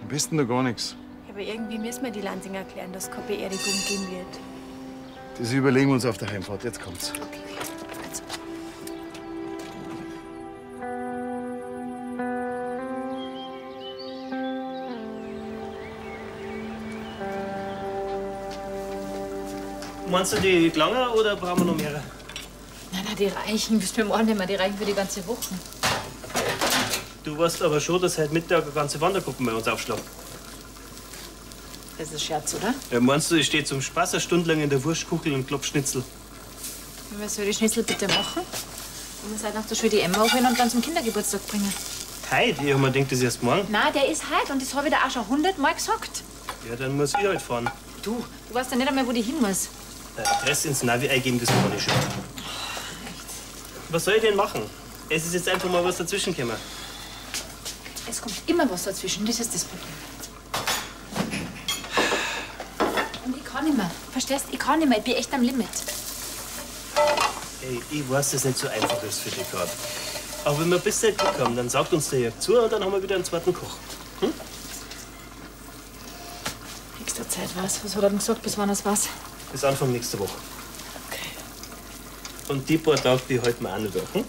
Am besten da gar nichts. Aber irgendwie müssen wir die Lansinger erklären, dass es keine Beerdigung geben wird. Das überlegen wir uns auf der Heimfahrt. Jetzt kommt's. Meinst du die Glanger oder brauchen wir noch mehrere? Na, die reichen bis zum Morgen nicht mehr. Die reichen für die ganze Woche. Du weißt aber schon, dass heute Mittag eine ganze Wandergruppe bei uns aufschlägt. Das ist ein Scherz, oder? Ja, meinst du, ich stehe zum Spaß eine Stunde lang in der Wurstkuchel und klopp Schnitzel? Was soll die Schnitzel bitte machen? Und wir seid nach der Schule die Emma aufhören und dann zum Kindergeburtstag bringen. Heute? Ich hab mir gedacht, das ist erst morgen. Na, der ist heute und das habe ich dir auch schon 100-mal gesagt. Ja, dann muss ich halt fahren. Du weißt ja nicht einmal, wo die hin muss. Adresse ins Navi eingeben, das kann ich schon. Was soll ich denn machen? Es ist jetzt einfach mal was dazwischen gekommen. Es kommt immer was dazwischen, das ist das Problem. Und ich kann nicht mehr. Verstehst? Ich kann nicht mehr. Ich bin echt am Limit. Ey, ich weiß, dass es nicht so einfach ist für dich gerade. Aber wenn wir bis dahin Glück haben, dann sagt uns der Jörg zu und dann haben wir wieder einen zweiten Koch. Hm? Nächster Zeit was? Was hat er denn gesagt, bis wann das was? Bis Anfang nächster Woche. Okay. Und die paar Tage, die halten wir auch nicht durch. Hm?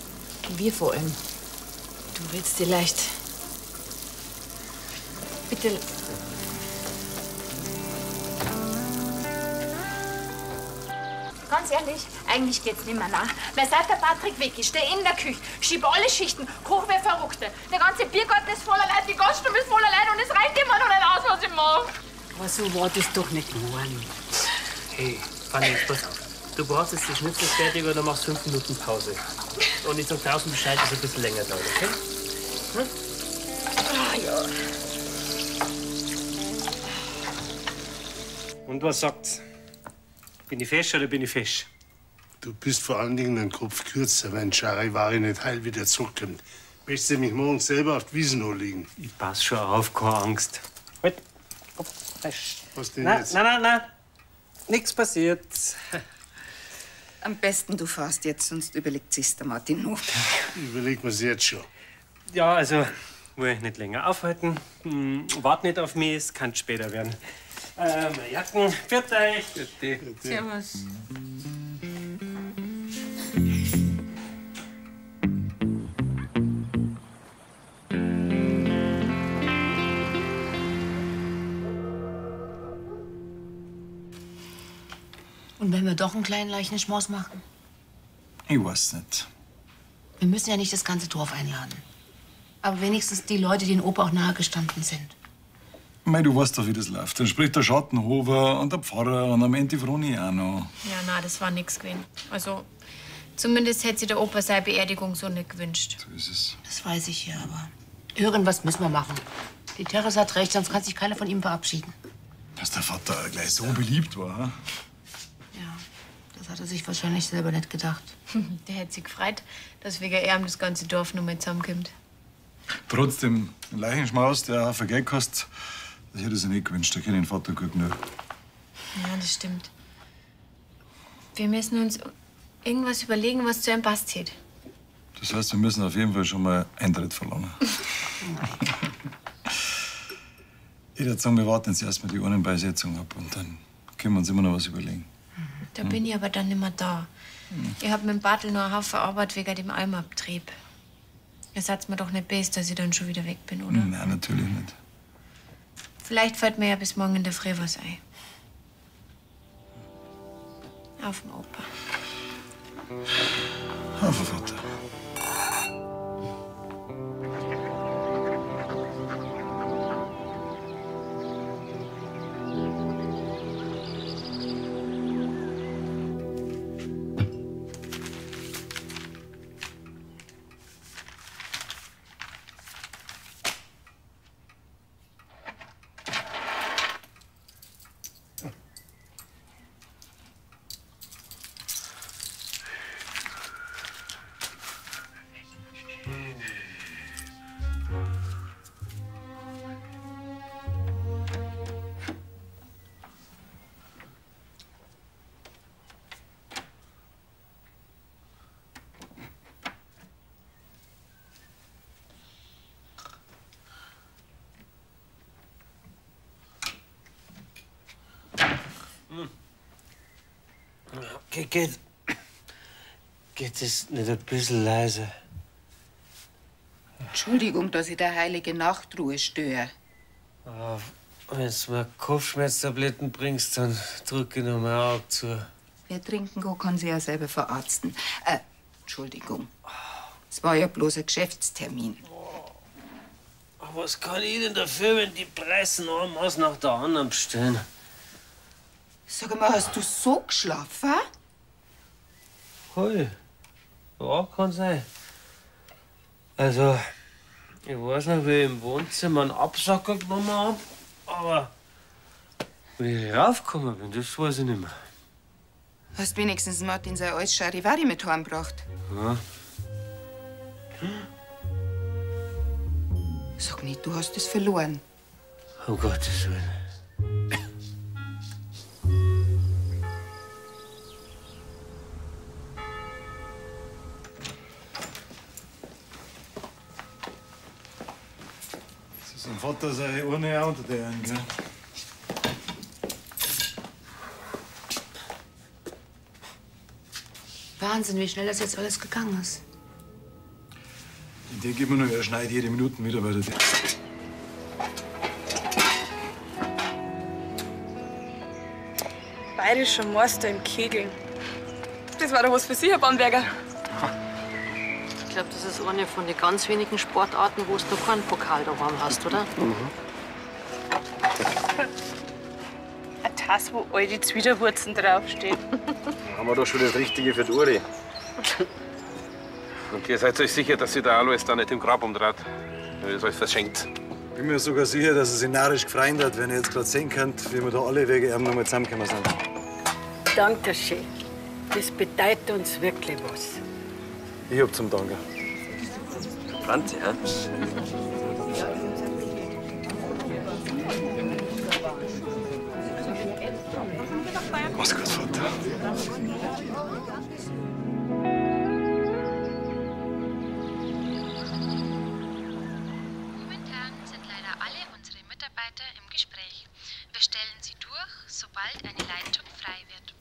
Wir vor allem. Du willst dir leicht. Bitte. Ganz ehrlich, eigentlich geht's nicht mehr nach. Weil seit der Patrick weg ist, der in der Küche, schiebe alle Schichten, koch wie Verrückte. Der ganze Biergarten ist voller Leute, die Gaststube ist voller Leute und es reicht immer noch nicht aus, was ich mache. Aber so war das doch nicht geworden. Hey, Fanny, pass auf. Du brauchst jetzt die Schnitzel fertig oder machst 5 Minuten Pause. Und ich sag draußen Bescheid, dass es ein bisschen länger dauert, okay? Hm? Ah, ja. Und was sagt's? Bin ich fesch oder bin ich fesch? Du bist vor allen Dingen ein Kopf kürzer, wenn Charivari nicht heil wieder zurückkommt. Möchtest du mich morgen selber auf die Wiesen liegen? Ich pass schon auf, keine Angst. Halt, Kopf fesch. Was denn Nein, jetzt? nein. Nichts passiert. Am besten du fährst jetzt, sonst überlegt sich's der Martin noch. Überleg mir's jetzt schon. Ja, also, will ich nicht länger aufhalten. Wart nicht auf mich, es kann später werden. Meine Jacken, pfiat euch. Bitte. Servus. Und wenn wir doch einen kleinen Leichenschmaus machen? Ich weiß nicht. Wir müssen ja nicht das ganze Dorf einladen. Aber wenigstens die Leute, die den Opa auch nahe gestanden sind. Mei, du weißt doch, wie das läuft. Dann spricht der Schattenhofer und der Pfarrer und am Ende die Vroni auch noch. Ja, na, das war nix gewesen. Also, zumindest hätte sich der Opa seine Beerdigung so nicht gewünscht. So ist es. Das weiß ich ja, aber irgendwas müssen wir machen. Die Therese hat recht, sonst kann sich keiner von ihm verabschieden. Dass der Vater gleich so beliebt war. Hm? Das hat er sich wahrscheinlich selber nicht gedacht. Der hätte sich gefreut, dass wegen ihm das ganze Dorf noch mal zusammenkommt. Trotzdem, ein Leichenschmaus, der auch viel Geld kostet, das hätte ich sich nicht gewünscht. Da kenne ich den Vater gut genug. Ja, das stimmt. Wir müssen uns irgendwas überlegen, was zu einem passt hätte. Das heißt, wir müssen auf jeden Fall schon mal Eintritt verlangen. Ich würde sagen, wir warten jetzt erstmal die Urnenbeisetzung ab und dann können wir uns immer noch was überlegen. Da bin ich aber dann nicht mehr da. Ich hab mit dem Bartel noch einen Haufen Arbeit wegen dem Almabtrieb. Ihr seid mir doch nicht best, dass ich dann schon wieder weg bin, oder? Nein, natürlich nicht. Vielleicht fällt mir ja bis morgen in der Früh was ein. Auf den Opa. Auf den Vater. Geht es nicht ein bisschen leiser? Entschuldigung, dass ich der heilige Nachtruhe störe. Wenn du mir Kopfschmerztabletten bringst, dann drück ich noch mein Auge zu. Wer trinken kann, kann sich ja selber verarzten. Entschuldigung. Es war ja bloß ein Geschäftstermin. Was kann ich denn dafür, wenn die Preisen eins nach der anderen bestellen? Sag mal, hast du so geschlafen? Hey, ja, kann sein. Also, ich weiß noch, wie ich im Wohnzimmer einen Absacker genommen hab, aber wie ich raufgekommen bin, das weiß ich nicht mehr. Hast wenigstens Martin sein altes Charivari mit heimgebracht? Ja. Sag nicht, du hast es verloren. Um Gottes Willen. Sein Vater seine Urne auch unter der einen, gell? Wahnsinn, wie schnell das jetzt alles gegangen ist. Der gibt mir nur, er schneidet jede Minute wieder bei der Tür. Bayerischer Meister im Kegeln. Das war doch was für Sie, Herr Bamberger. Ich glaube, das ist eine von den ganz wenigen Sportarten, wo du noch keinen Pokal daheim hast, oder? Eine Tasse, wo all die Zwiderwurzen draufstehen. Haben wir doch schon das Richtige für die Uri. Und ihr seid euch sicher, dass sie der Alois da nicht im Grab umdreht? Wenn ihr das euch verschenkt. Ich bin mir sogar sicher, dass er sich narrisch gefreut hat, wenn ihr jetzt gerade sehen könnt, wie wir da alle wegen ihm noch mal zusammengekommen sind. Danke schön. Das bedeutet uns wirklich was. Ich hab zum Danken. Franzi, ja? Mach's gut, Vater. Im Gespräch. Wir stellen Sie durch, sobald eine Leitung frei wird.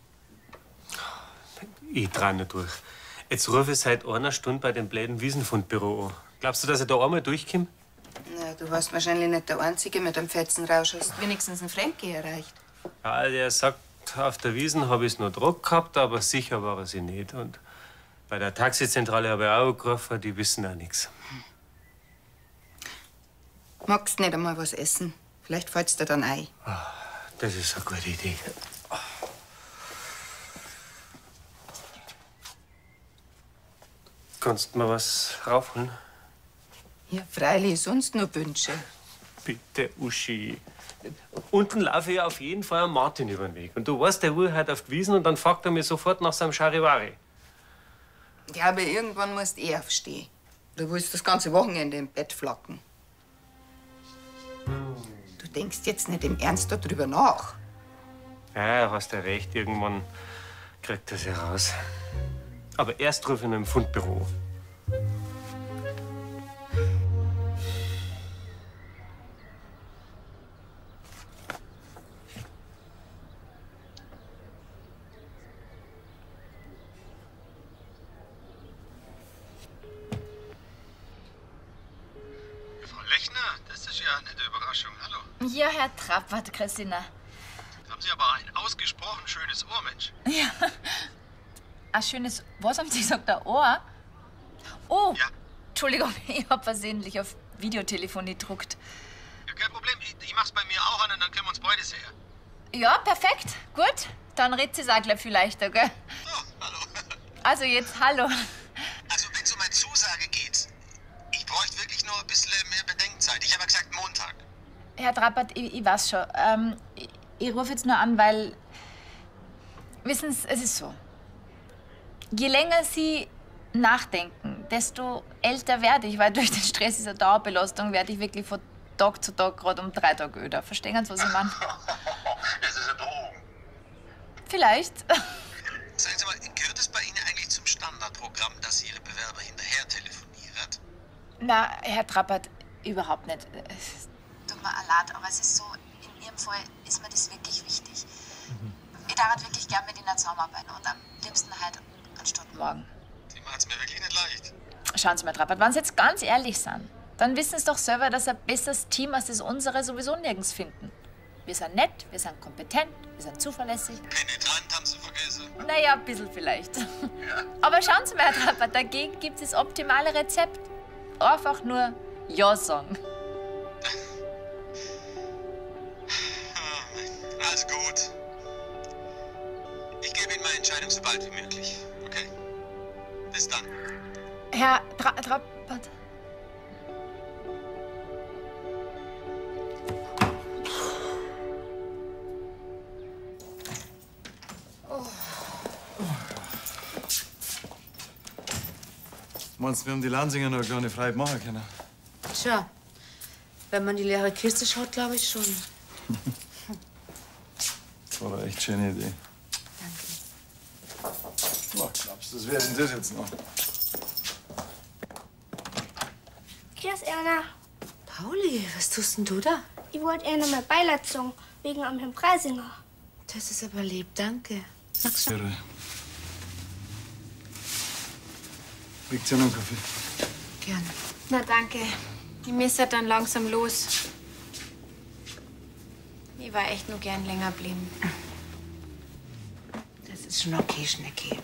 Ich trau nicht durch. Jetzt rufe ich seit einer Stunde bei dem blöden Wiesenfundbüro an. Glaubst du, dass ich da einmal durchkomme? Na, du warst wahrscheinlich nicht der Einzige mit einem Fetzenrausch. Hast wenigstens einen Frankie erreicht. Ja, der sagt, auf der Wiesn habe ich es noch Druck gehabt, aber sicher war er sich nicht. Und bei der Taxizentrale habe ich auch angerufen, die wissen auch nichts. Magst nicht einmal was essen? Vielleicht fällt's dir dann ein. Das ist eine gute Idee. Kannst du mir was raufholen? Ja, freilich, sonst nur Wünsche. Bitte, Uschi. Unten laufe ich auf jeden Fall am Martin über den Weg. Und du weißt, der will halt auf die Wiesn und dann fragt er mich sofort nach seinem Charivari. Ja, aber irgendwann musst du aufstehen. Du willst das ganze Wochenende im Bett flacken. Du denkst jetzt nicht im Ernst darüber nach. Ja, hast ja recht. Irgendwann kriegt er sie raus. Aber erst rufe ich noch im Fundbüro. Das ist ja eine nette Überraschung. Hallo. Ja, Herr Trappert, Christina. Jetzt haben Sie aber ein ausgesprochen schönes Ohr, Mensch. Ja. Ein schönes, was haben Sie gesagt, ein Ohr? Oh, ja. Entschuldigung, ich hab versehentlich auf Videotelefon gedruckt. Ja, kein Problem. Ich mach's bei mir auch an und dann können wir uns beide sehen. Ja, perfekt. Gut. Dann redet es auch gleich viel leichter, gell? Oh, hallo. Also jetzt, hallo. Also, wenn es um eine Zusage geht, ich bräuchte wirklich nur ein bisschen mehr Bedenkzeit. Ich habe gesagt Montag. Herr Trappert, ich weiß schon. Ich rufe jetzt nur an, weil... Wissen Sie, es ist so. Je länger Sie nachdenken, desto älter werde ich, weil durch den Stress dieser Dauerbelastung werde ich wirklich von Tag zu Tag gerade um 3 Tage öder. Verstehen Sie, was ich meine? Es ist eine Drohung. Vielleicht. Sagen Sie mal, gehört es bei Ihnen eigentlich zum Standardprogramm, dass Ihre Bewerber hinterher telefonieren? Na, Herr Trappert, überhaupt nicht. Es tut mir leid, aber es ist so, in Ihrem Fall ist mir das wirklich wichtig. Ich darf wirklich gern mit Ihnen zusammenarbeiten und am liebsten heute anstatt morgen. Sie machen es mir wirklich nicht leicht. Schauen Sie mal, Trappert, wenn Sie jetzt ganz ehrlich sind, dann wissen Sie doch selber, dass ein besseres Team als das unsere sowieso nirgends finden. Wir sind nett, wir sind kompetent, wir sind zuverlässig. Penetrant haben Sie vergessen. Naja, ein bisschen vielleicht. Ja. Aber schauen Sie mal, Herr Trappert, dagegen gibt es das optimale Rezept. Einfach nur Ja sagen. Also gut. Ich gebe Ihnen meine Entscheidung so bald wie möglich. Okay? Bis dann. Herr Trappert. Meinst du, wir haben die Lansinger noch eine kleine Freiheit machen können? Tja, wenn man die leere Kiste schaut, glaube ich schon. Das war eine echt schöne Idee. Danke. Oh, glaubst du, das wäre denn das jetzt noch? Grüß Erna. Pauli, was tust denn du da? Ich wollte Erna mal Beileid sagen, wegen am Herrn Preisinger. Das ist aber lieb, danke. Magst du? Liegt ja noch einen Kaffee? Gern. Na danke. Ich müsste dann langsam los. Ich war echt nur gern länger geblieben. Das ist schon okay, Schnecki.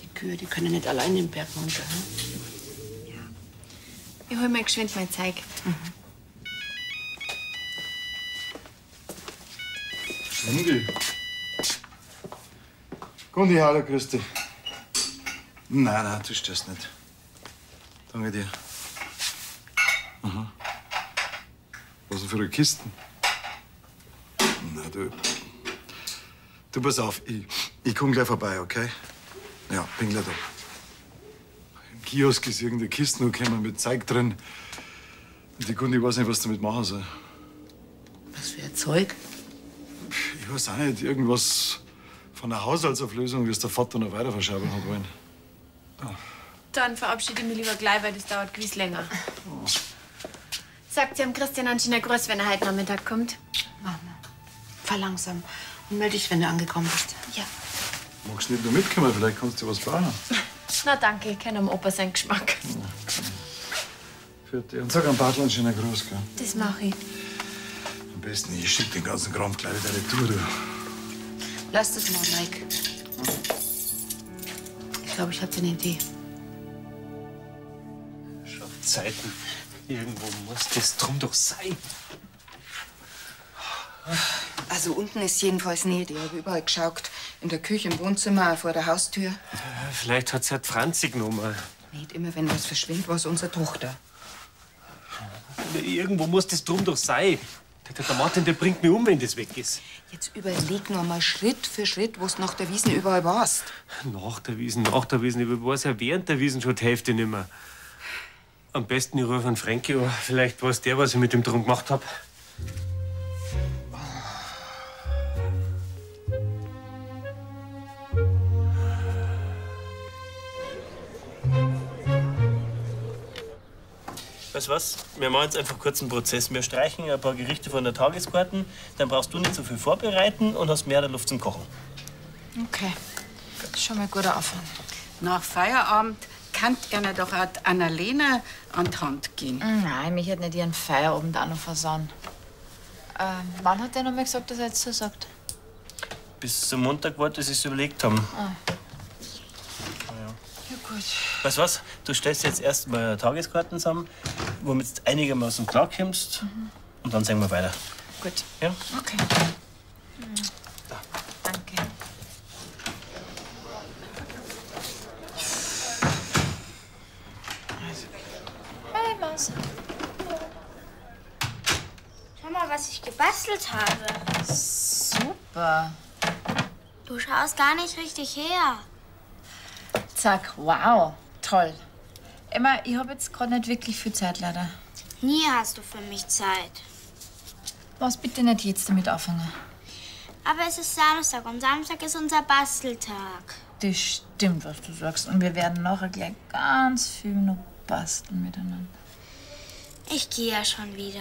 Die Kühe, die können nicht allein den Berg runter. Hm? Ja. Ich hol mir geschwind mein Zeug. Schindy. Gundi, hallo, grüß dich. Nein, du störst nicht. Danke dir. Aha. Was denn für eine Kisten? Na, du pass auf, ich komm gleich vorbei, okay? Ja, bin gleich da. Im Kiosk ist irgendeine Kiste gekommen mit Zeug drin. Und die Gundi weiß nicht, was damit machen soll. Was für ein Zeug? Ich weiß auch nicht, irgendwas von einer Haushaltsauflösung, das der Vater noch weiter verschaben hat wollen. Dann verabschiede ich mich lieber gleich, weil das dauert gewiss länger. Sagt sie am Christian anscheinend Gruß, wenn er heute Nachmittag kommt. Mach mal. Fahr langsam und melde dich, wenn du angekommen bist. Ja. Magst du nicht nur mitkommen? Vielleicht kannst du was brauchen. Na danke, ich kenne am Opa seinen Geschmack. Für dich. Und sag am Bartl einen schönen Gruß, gell? Das mache ich. Am besten, ich schick den ganzen Kram gleich wieder retour. Du. Lass das mal, Mike. Ich glaube, ich habe eine Idee. Zeiten. Irgendwo muss das drum doch sein. Also unten ist jedenfalls nicht. Ich habe überall geschaut. In der Küche, im Wohnzimmer, vor der Haustür. Vielleicht hat sie halt Franzi genommen. Nicht immer, wenn was verschwindet, war es unsere Tochter. Irgendwo muss das drum doch sein. Der Martin, der bringt mich um, wenn das weg ist. Jetzt überleg noch mal Schritt für Schritt, wo du nach der Wiesn überall warst. Nach der Wiesn. Ich weiß ja während der Wiesn schon die Hälfte nicht mehr. Am besten, ich rufe einen Frankie an. Vielleicht weiß der, was ich mit dem drum gemacht hab. Weißt du was? Wir machen jetzt einfach kurz einen Prozess. Wir streichen ein paar Gerichte von der Tageskarten, dann brauchst du nicht so viel vorbereiten und hast mehr der Luft zum Kochen. Okay. Schon mal ein guter Anfang. Nach Feierabend kann einer doch auch Annalena an die Hand gehen. Nein, mich hätte nicht ihren Feierabend auch noch versauen. Wann hat der noch mal gesagt, dass er jetzt so sagt? Bis zum Montag war, dass sie es überlegt haben. Ah. Ja, gut. Weißt du was? Du stellst jetzt erst mal Tageskarten zusammen, womit du einigermaßen klarkommst. Und dann sehen wir weiter. Gut. Ja? Okay. Danke. Hey, Maus. Schau mal, was ich gebastelt habe. Super. Du schaust gar nicht richtig her. Zack, wow. Toll. Emma, ich habe jetzt gerade nicht wirklich viel Zeit, leider. Nie hast du für mich Zeit. Was bitte nicht jetzt damit anfangen? Aber es ist Samstag und Samstag ist unser Basteltag. Das stimmt, was du sagst. Und wir werden nachher gleich ganz viel noch basteln miteinander. Ich gehe ja schon wieder.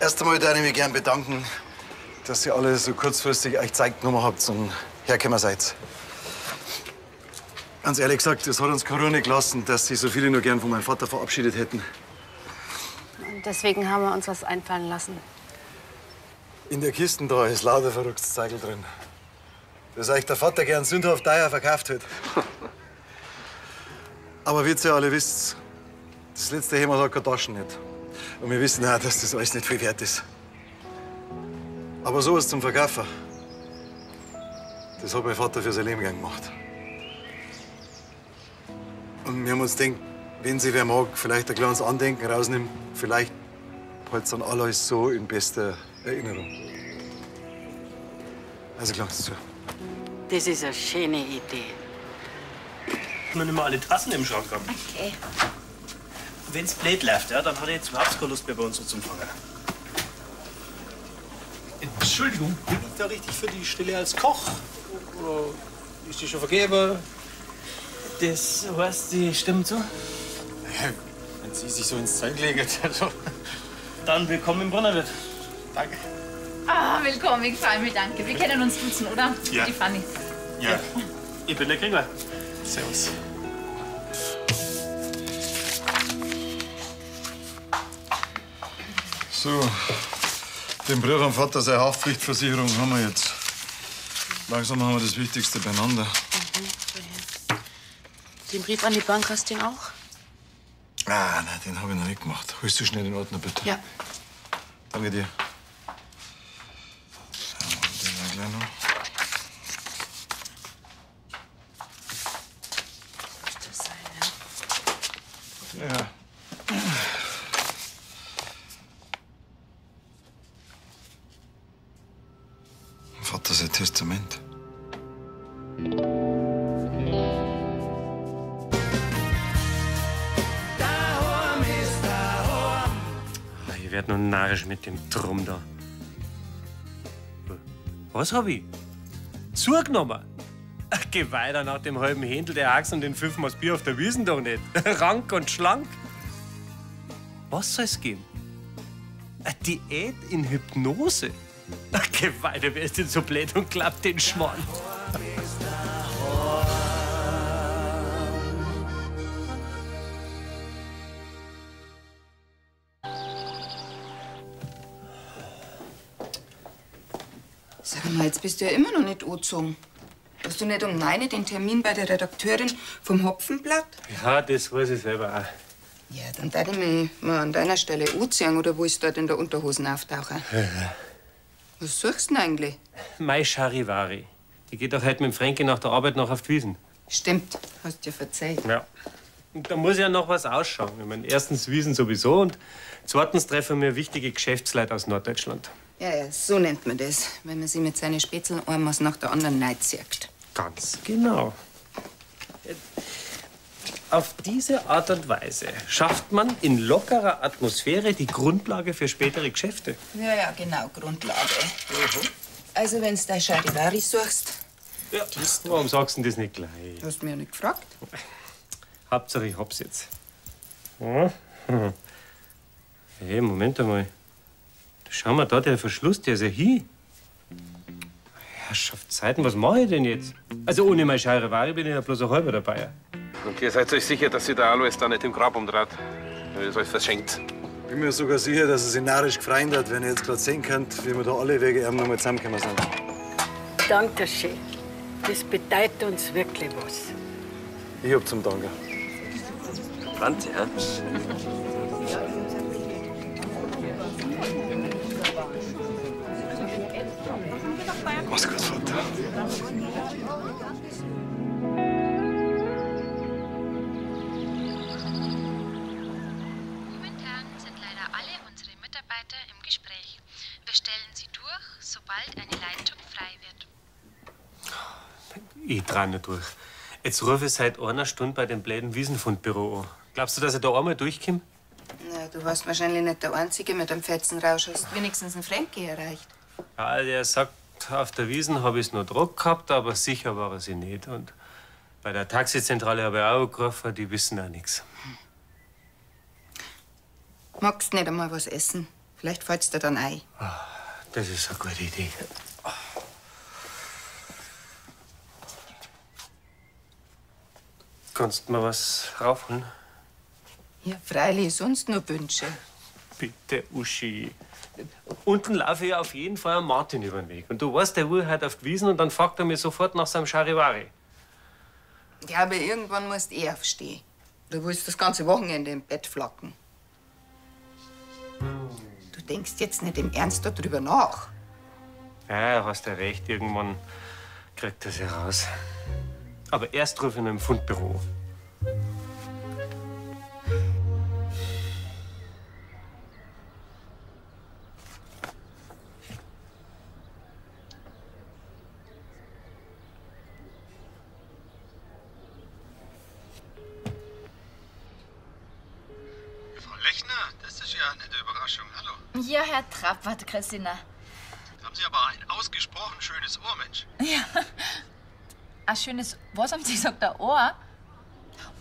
Erst einmal darf ich mich gern bedanken, dass ihr alle so kurzfristig euch Zeit genommen habt und hergekommen seid. Ganz ehrlich gesagt, es hat uns Corona nicht gelassen, dass sich so viele nur gern von meinem Vater verabschiedet hätten. Und deswegen haben wir uns was einfallen lassen. In der Kiste da ist lauter verrücktes Zeigel drin. Das euch der Vater gern sündhaft teuer verkauft hat. Aber wie ihr alle wisst, das letzte Hemd hat keine Taschen nicht. Und wir wissen auch, dass das alles nicht viel wert ist. Aber sowas zum Verkaufen, das hat mein Vater für sein Leben gern gemacht. Und wir haben uns gedacht, wenn sie wer mag, vielleicht ein kleines Andenken rausnehmen, vielleicht hält es dann alles so in bester Erinnerung. Also klar, zu. Das ist eine schöne Idee. Wir nicht mehr alle Tassen im Schrank haben. Okay. Wenn's blöd läuft, ja, dann hat er jetzt überhaupt keine Lust mehr bei uns so zum Fangen. Entschuldigung, bin ich da richtig für die Stelle als Koch? Oder ist die schon vergeben? Das heißt, die stimmt so? Ja, wenn Sie sich so ins Zeug legen, also. Dann willkommen im Brunnerwirt. Danke. Ah, willkommen, ich freue mich, danke. Wir kennen uns duzen, oder? Ja. Die Fanny. Ja. Ich bin der Kringler. Servus. So, den Brief am Vater, seine Haftpflichtversicherung haben wir jetzt. Langsam haben wir das Wichtigste beieinander. Den Brief an die Bank hast du den auch? Ah, nein, den habe ich noch nicht gemacht. Holst du schnell den Ordner, bitte? Ja. Danke dir. So, den mal gleich noch. Das sein, Ja. Vater, sein Testament. Ich werd nur narrisch mit dem Drum da. Was hab ich? Zugenommen? Ach, geh weiter nach dem halben Händel der Axt und den 5 Bier auf der Wiesn doch nicht. Rank und schlank. Was soll's geben? Eine Diät in Hypnose? Ach, geh weiter, wer ist denn so blöd und klappt den Schmarrn? Sag mal, jetzt bist du ja immer noch nicht angezogen. Hast du nicht um 9 Uhr den Termin bei der Redakteurin vom Hopfenblatt? Ja, das weiß ich selber auch. Ja, dann darf ich mich mal an deiner Stelle anziehen oder willst du dort in der Unterhosen auftauchen? Was suchst du denn eigentlich? Mai Charivari. Ich geh doch heute mit dem Fränke nach der Arbeit noch auf die Wiesn. Stimmt, hast dir verzeiht. Ja. Und da muss ja noch was ausschauen. Ich meine, erstens Wiesn sowieso und zweitens treffen wir wichtige Geschäftsleute aus Norddeutschland. Ja, ja, so nennt man das, wenn man sie mit seinen Spätzeln einmal nach der anderen Neid zirkt. Ganz genau. Auf diese Art und Weise schafft man in lockerer Atmosphäre die Grundlage für spätere Geschäfte. Ja, ja, genau, Grundlage. Also, wenn du dein Charivari suchst. Ja, warum sagst du denn das nicht gleich? Du hast mich ja nicht gefragt. Hauptsache, ich hab's jetzt. Hey, Moment einmal. Schau mal da, der Verschluss, der ist ja hier. Herrschaftszeiten, was mache ich denn jetzt? Also ohne mein Charivari bin ich ja bloß ein halber dabei. Und ihr seid euch sicher, dass sie der Alois da nicht im Grab umdreht? Ihr euch verschenkt. Ich bin mir sogar sicher, dass er sich narrisch gefreut hat, wenn ihr jetzt gerade sehen könnt, wie wir da alle wegen ihm noch mal zusammengekommen sind. Danke schön. Das bedeutet uns wirklich was. Ich hab zum Danken. Franzi, hä? Mach's gut, Vater. Momentan sind leider alle unsere Mitarbeiter im Gespräch. Wir stellen sie durch, sobald eine Leitung frei wird. Ich dreh nicht durch. Jetzt rufe ich seit einer Stunde bei dem blöden Wiesenfundbüro an. Glaubst du, dass ich da einmal durchkomme? Na, du warst wahrscheinlich nicht der Einzige mit einem Fetzenrausch. Hast wenigstens einen Frankie erreicht. Ja, der sagt, auf der Wiesn habe ich noch Druck gehabt, aber sicher war er sich nicht. Und bei der Taxizentrale habe ich auch angerufen, die wissen auch nichts. Magst nicht einmal was essen? Vielleicht fällt's dir dann ein. Das ist eine gute Idee. Kannst du mir was raufholen? Ja, freilich, sonst nur Wünsche. Bitte, Uschi. Unten laufe ich auf jeden Fall am Martin über den Weg. Und du weißt, der will heute auf die Wiesn und dann fragt er mich sofort nach seinem Charivari. Ja, aber irgendwann musst du aufstehen. Du willst das ganze Wochenende im Bett flacken. Du denkst jetzt nicht im Ernst darüber nach. Ja, hast ja recht. Irgendwann kriegt er sie raus. Aber erst rufe ich noch im Fundbüro. Frau Lechner, das ist ja eine nette Überraschung. Hallo. Ja, Herr Trappert, Christina. Haben Sie aber ein ausgesprochen schönes Ohr, Mensch. Ja. Ein schönes, was haben Sie gesagt, ein Ohr?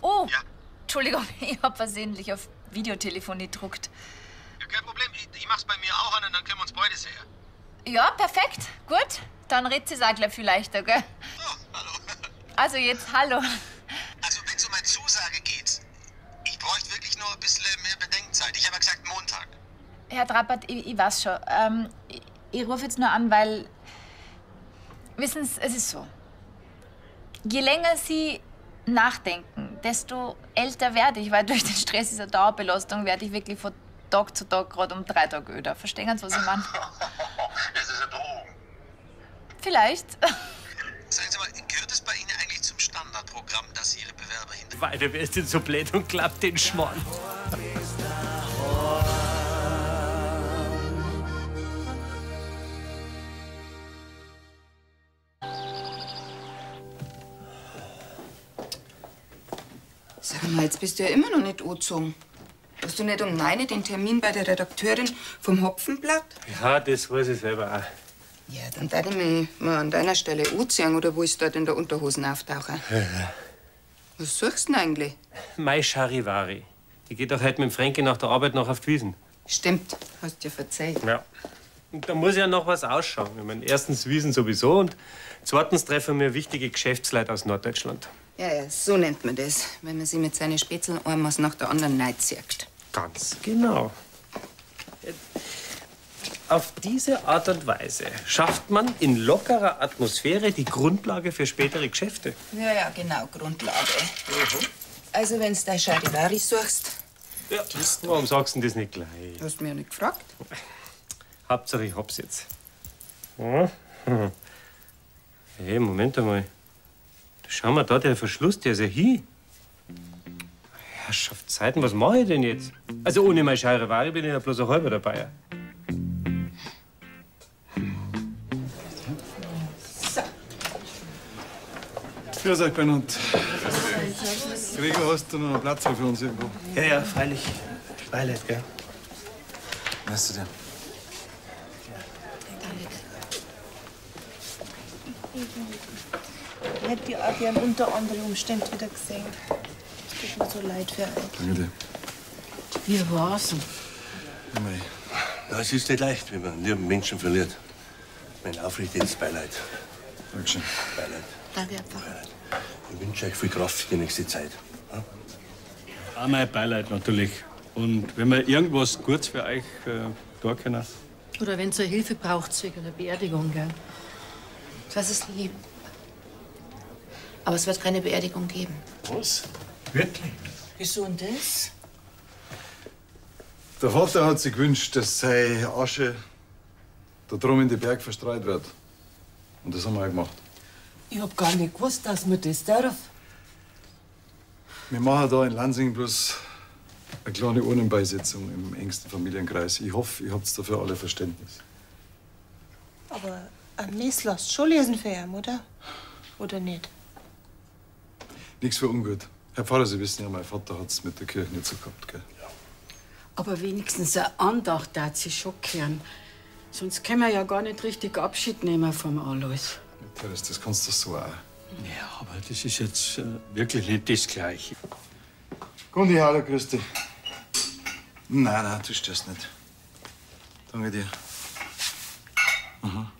Oh, ja. Entschuldigung, ich hab versehentlich auf Videotelefon gedruckt. Ja, kein Problem. Ich mach's bei mir auch an und dann können wir uns beide sehen. Ja, perfekt. Gut. Dann redet sie auch gleich viel leichter, gell? Oh, hallo. Also jetzt, hallo. Also, wenn es um eine Zusage geht, ich bräuchte wirklich nur ein bisschen mehr Bedenkzeit. Ich habe ja gesagt Montag. Herr Trappert, ich weiß schon. Ich rufe jetzt nur an, weil... Wissen Sie, es ist so. Je länger Sie nachdenken, desto älter werde ich, weil durch den Stress dieser Dauerbelastung werde ich wirklich von Tag zu Tag gerade um 3 Tage öder. Verstehen Sie, was ich meine? Das ist eine Drohung. Vielleicht. Sagen Sie mal, gehört es bei Ihnen eigentlich zum Standardprogramm, dass Sie Ihre Bewerber hinter... Weil du wirst jetzt so blöd und klappt den Schmarrn. Sag mal, jetzt bist du ja immer noch nicht angezogen. Hast du nicht um 9 Uhr den Termin bei der Redakteurin vom Hopfenblatt? Ja, das weiß ich selber auch. Ja, dann darf ich mich mal an deiner Stelle anziehen oder willst du dort in der Unterhosen auftauchen? Was suchst du denn eigentlich? Mein Charivari. Ich geh doch heute mit dem Frankie nach der Arbeit noch auf die Wiesn. Stimmt, hast dir verzeiht. Ja. Und da muss ja noch was ausschauen. Ich meine, erstens Wiesn sowieso und zweitens treffen wir wichtige Geschäftsleute aus Norddeutschland. Ja, ja, so nennt man das, wenn man sie mit seinen Spätzeln eines nach der anderen neidsägt. Ganz genau. Auf diese Art und Weise schafft man in lockerer Atmosphäre die Grundlage für spätere Geschäfte. Ja, ja, genau, Grundlage. Also, wenn du dein Charivari suchst. Ja, warum sagst du denn das nicht gleich? Du hast mich ja nicht gefragt. Hauptsache, ich hab's jetzt. Hey, Moment einmal. Schau mal da, der Verschluss, der ist ja hier. Herrschaftszeiten, was mache ich denn jetzt? Also ohne mein Charivari bin ich ja bloß ein halber dabei. Grüß euch, Bernhard. Gregor, hast du noch einen Platz für uns irgendwo? Ja, ja, freilich. Beileid, gell? Weißt du denn? Ich hätte die auch gern unter anderen Umständen wieder gesehen. Es tut mir so leid für euch. Danke dir. Wie war's denn? Mei. Ja, es ist nicht leicht, wenn man einen lieben Menschen verliert. Mein aufrichtiges Beileid. Dankeschön. Beileid. Danke, Papa. Ich wünsche euch viel Kraft für die nächste Zeit. Ja? Auch mein Beileid natürlich. Und wenn wir irgendwas Gutes für euch tun können. Oder wenn ihr Hilfe braucht wegen der Beerdigung, gell? Das ist lieb. Aber es wird keine Beerdigung geben. Was? Wirklich? Wieso denn das? Der Vater hat sich gewünscht, dass seine Asche da drum in den Berg verstreut wird. Und das haben wir auch gemacht. Ich hab gar nicht gewusst, dass man das darf. Wir machen da in Lansing bloß eine kleine Urnenbeisitzung im engsten Familienkreis. Ich hoffe, ihr habt dafür alle Verständnis. Aber ein Mess lasst schon lesen für ihn, oder? Oder nicht? Nichts für ungut. Herr Pfarrer, Sie wissen ja, mein Vater hat es mit der Kirche nicht so gehabt, gell? Aber wenigstens eine Andacht darf sie schon kehren. Sonst können wir ja gar nicht richtig Abschied nehmen vom Alois. Teres, das kannst du so auch. Ja, aber das ist jetzt wirklich nicht das Gleiche. Gundi, hallo, grüß dich. Nein, du störst nicht. Danke dir. Aha.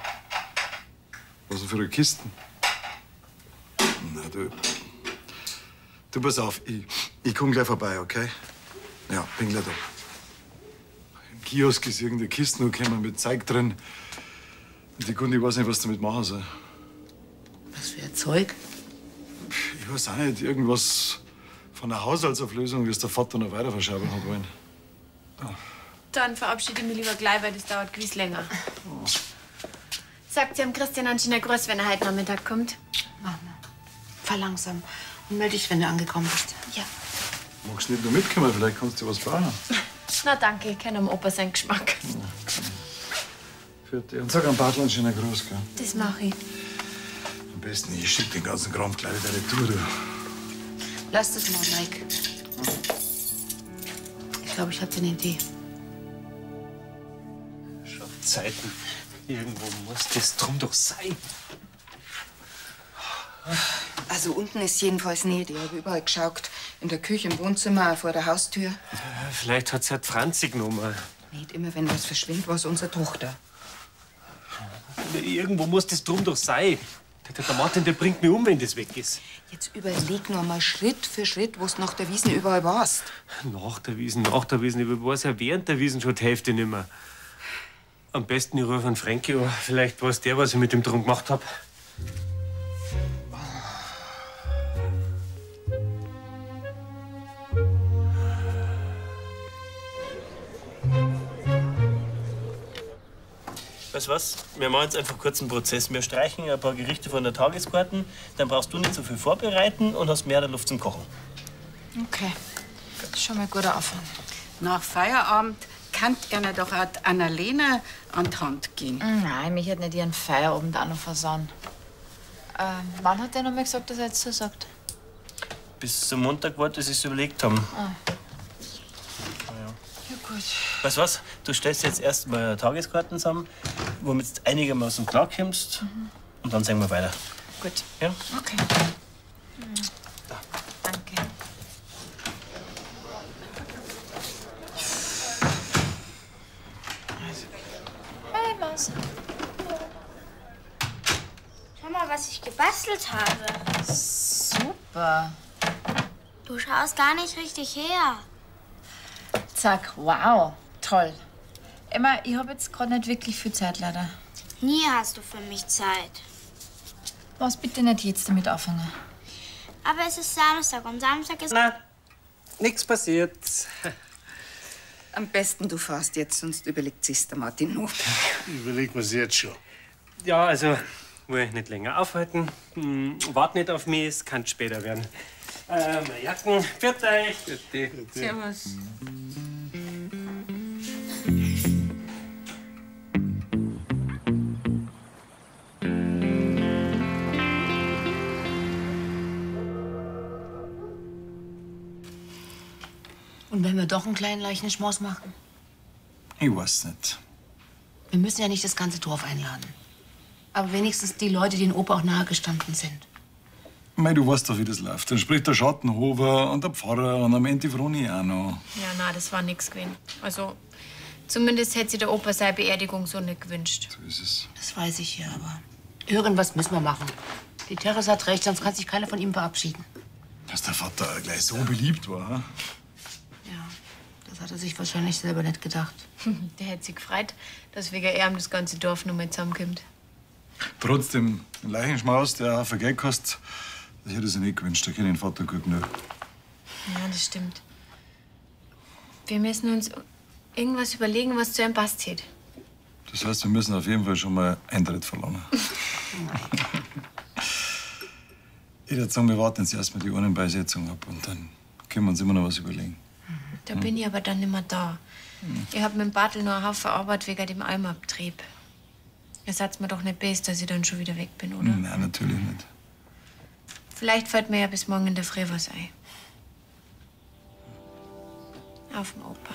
Was denn für eine Kisten? Na, du pass auf, ich komm gleich vorbei, okay? Ja, bin gleich da. Im Kiosk ist irgendeine Kiste gekommen mit Zeug drin. Und die Gundi weiß nicht, was damit machen soll. Was für ein Zeug? Ich weiß auch nicht, irgendwas von einer Haushaltsauflösung, das der Vater noch weiter verschaben hat wollen. Dann verabschiede ich mich lieber gleich, weil das dauert gewiss länger. Sagt sie am Christian anscheinend Gruß, wenn er heute Nachmittag kommt. Mach mal. Fahr langsam und melde dich, wenn du angekommen bist. Ja. Magst du nicht nur mitkommen? Vielleicht kannst du was brauchen. Na danke, ich kenne am Opa seinen Geschmack. Für dich. Und sag am Bartl einen schönen Gruß, gell? Das mache ich. Am besten, ich schick den ganzen Kram gleich wieder retour. Du. Lass das mal, Mike. Ich glaube, ich habe eine Idee. Schon Zeiten. Irgendwo muss das drum doch sein. Also unten ist jedenfalls nicht. Ich habe überall geschaut. In der Küche, im Wohnzimmer, vor der Haustür. Vielleicht hat sie halt Franzi genommen. Nicht immer, wenn was verschwindet, war es unsere Tochter. Irgendwo muss das drum doch sein. Der Martin, der bringt mich um, wenn das weg ist. Jetzt überleg noch mal Schritt für Schritt, wo du nach der Wiesn überall warst. Nach der Wiesn. Ich weiß ja während der Wiesn schon die Hälfte nicht mehr. Am besten, ich rufe einen Frankie an. Vielleicht weiß der, was ich mit dem drum gemacht hab. Weißt du was? Wir machen jetzt einfach kurz einen Prozess. Wir streichen ein paar Gerichte von der Tageskarten. Dann brauchst du nicht so viel vorbereiten und hast mehr Luft zum Kochen. Okay. Schon mal ein guter Anfang. Nach Feierabend kann einer doch auch Annalena an die Hand gehen. Nein, mich hätte nicht ihren Feierabend auch noch versauen. Wann hat der noch mal gesagt, dass er jetzt so sagt? Bis zum Montag war, dass sie es überlegt haben. Ah. Ja, gut. Weißt du was? Du stellst jetzt erst mal Tageskarten zusammen, womit du einigermaßen klarkommst. Und dann sehen wir weiter. Gut. Ja? Okay. Danke. Hey, Maus. Schau mal, was ich gebastelt habe. Super. Du schaust gar nicht richtig her. Zack, wow, toll. Emma, ich habe jetzt gerade nicht wirklich viel Zeit, leider. Nie hast du für mich Zeit. Was bitte nicht jetzt damit anfangen? Aber es ist Samstag und Samstag ist... Na, nichts passiert. Am besten, du fährst jetzt, sonst überlegt sich's der Martin noch. Überlegt man sich jetzt schon. Ja, also, will ich nicht länger aufhalten. Wart nicht auf mich, es kann später werden. Meine Jacken, pfiat euch. Servus. Und wenn wir doch einen kleinen Leichenschmaus machen? Ich weiß nicht. Wir müssen ja nicht das ganze Dorf einladen. Aber wenigstens die Leute, die den Opa auch nahe gestanden sind. Mei, du weißt doch, wie das läuft. Dann spricht der Schattenhofer und der Pfarrer und am Ende die Vroni auch noch. Ja, na, das war nix gewesen. Also, zumindest hätte sich der Opa seine Beerdigung so nicht gewünscht. So ist es. Das weiß ich ja, aber irgendwas müssen wir machen. Die Therese hat recht, sonst kann sich keiner von ihm verabschieden. Dass der Vater gleich so beliebt war. Hm? Das hat er sich wahrscheinlich selber nicht gedacht. Der hätte sich gefreut, dass wegen ihm das ganze Dorf noch mal zusammenkommt. Trotzdem, ein Leichenschmaus, der auch Geld kostet, das hätte ich sich nicht gewünscht. Da kenne ich den Vater gut genug. Ja, das stimmt. Wir müssen uns irgendwas überlegen, was zu ihm passt hätte. Das heißt, wir müssen auf jeden Fall schon mal Eintritt verlangen. Ich würde sagen, wir warten jetzt erstmal die Urnenbeisetzung ab und dann können wir uns immer noch was überlegen. Da bin ich aber dann nicht mehr da. Ich hab mit dem Bartel noch einen Haufen Arbeit wegen dem Almabtrieb. Ihr seid mir doch nicht best, dass ich dann schon wieder weg bin, oder? Nein, natürlich nicht. Vielleicht fällt mir ja bis morgen in der Früh was ein. Auf den Opa.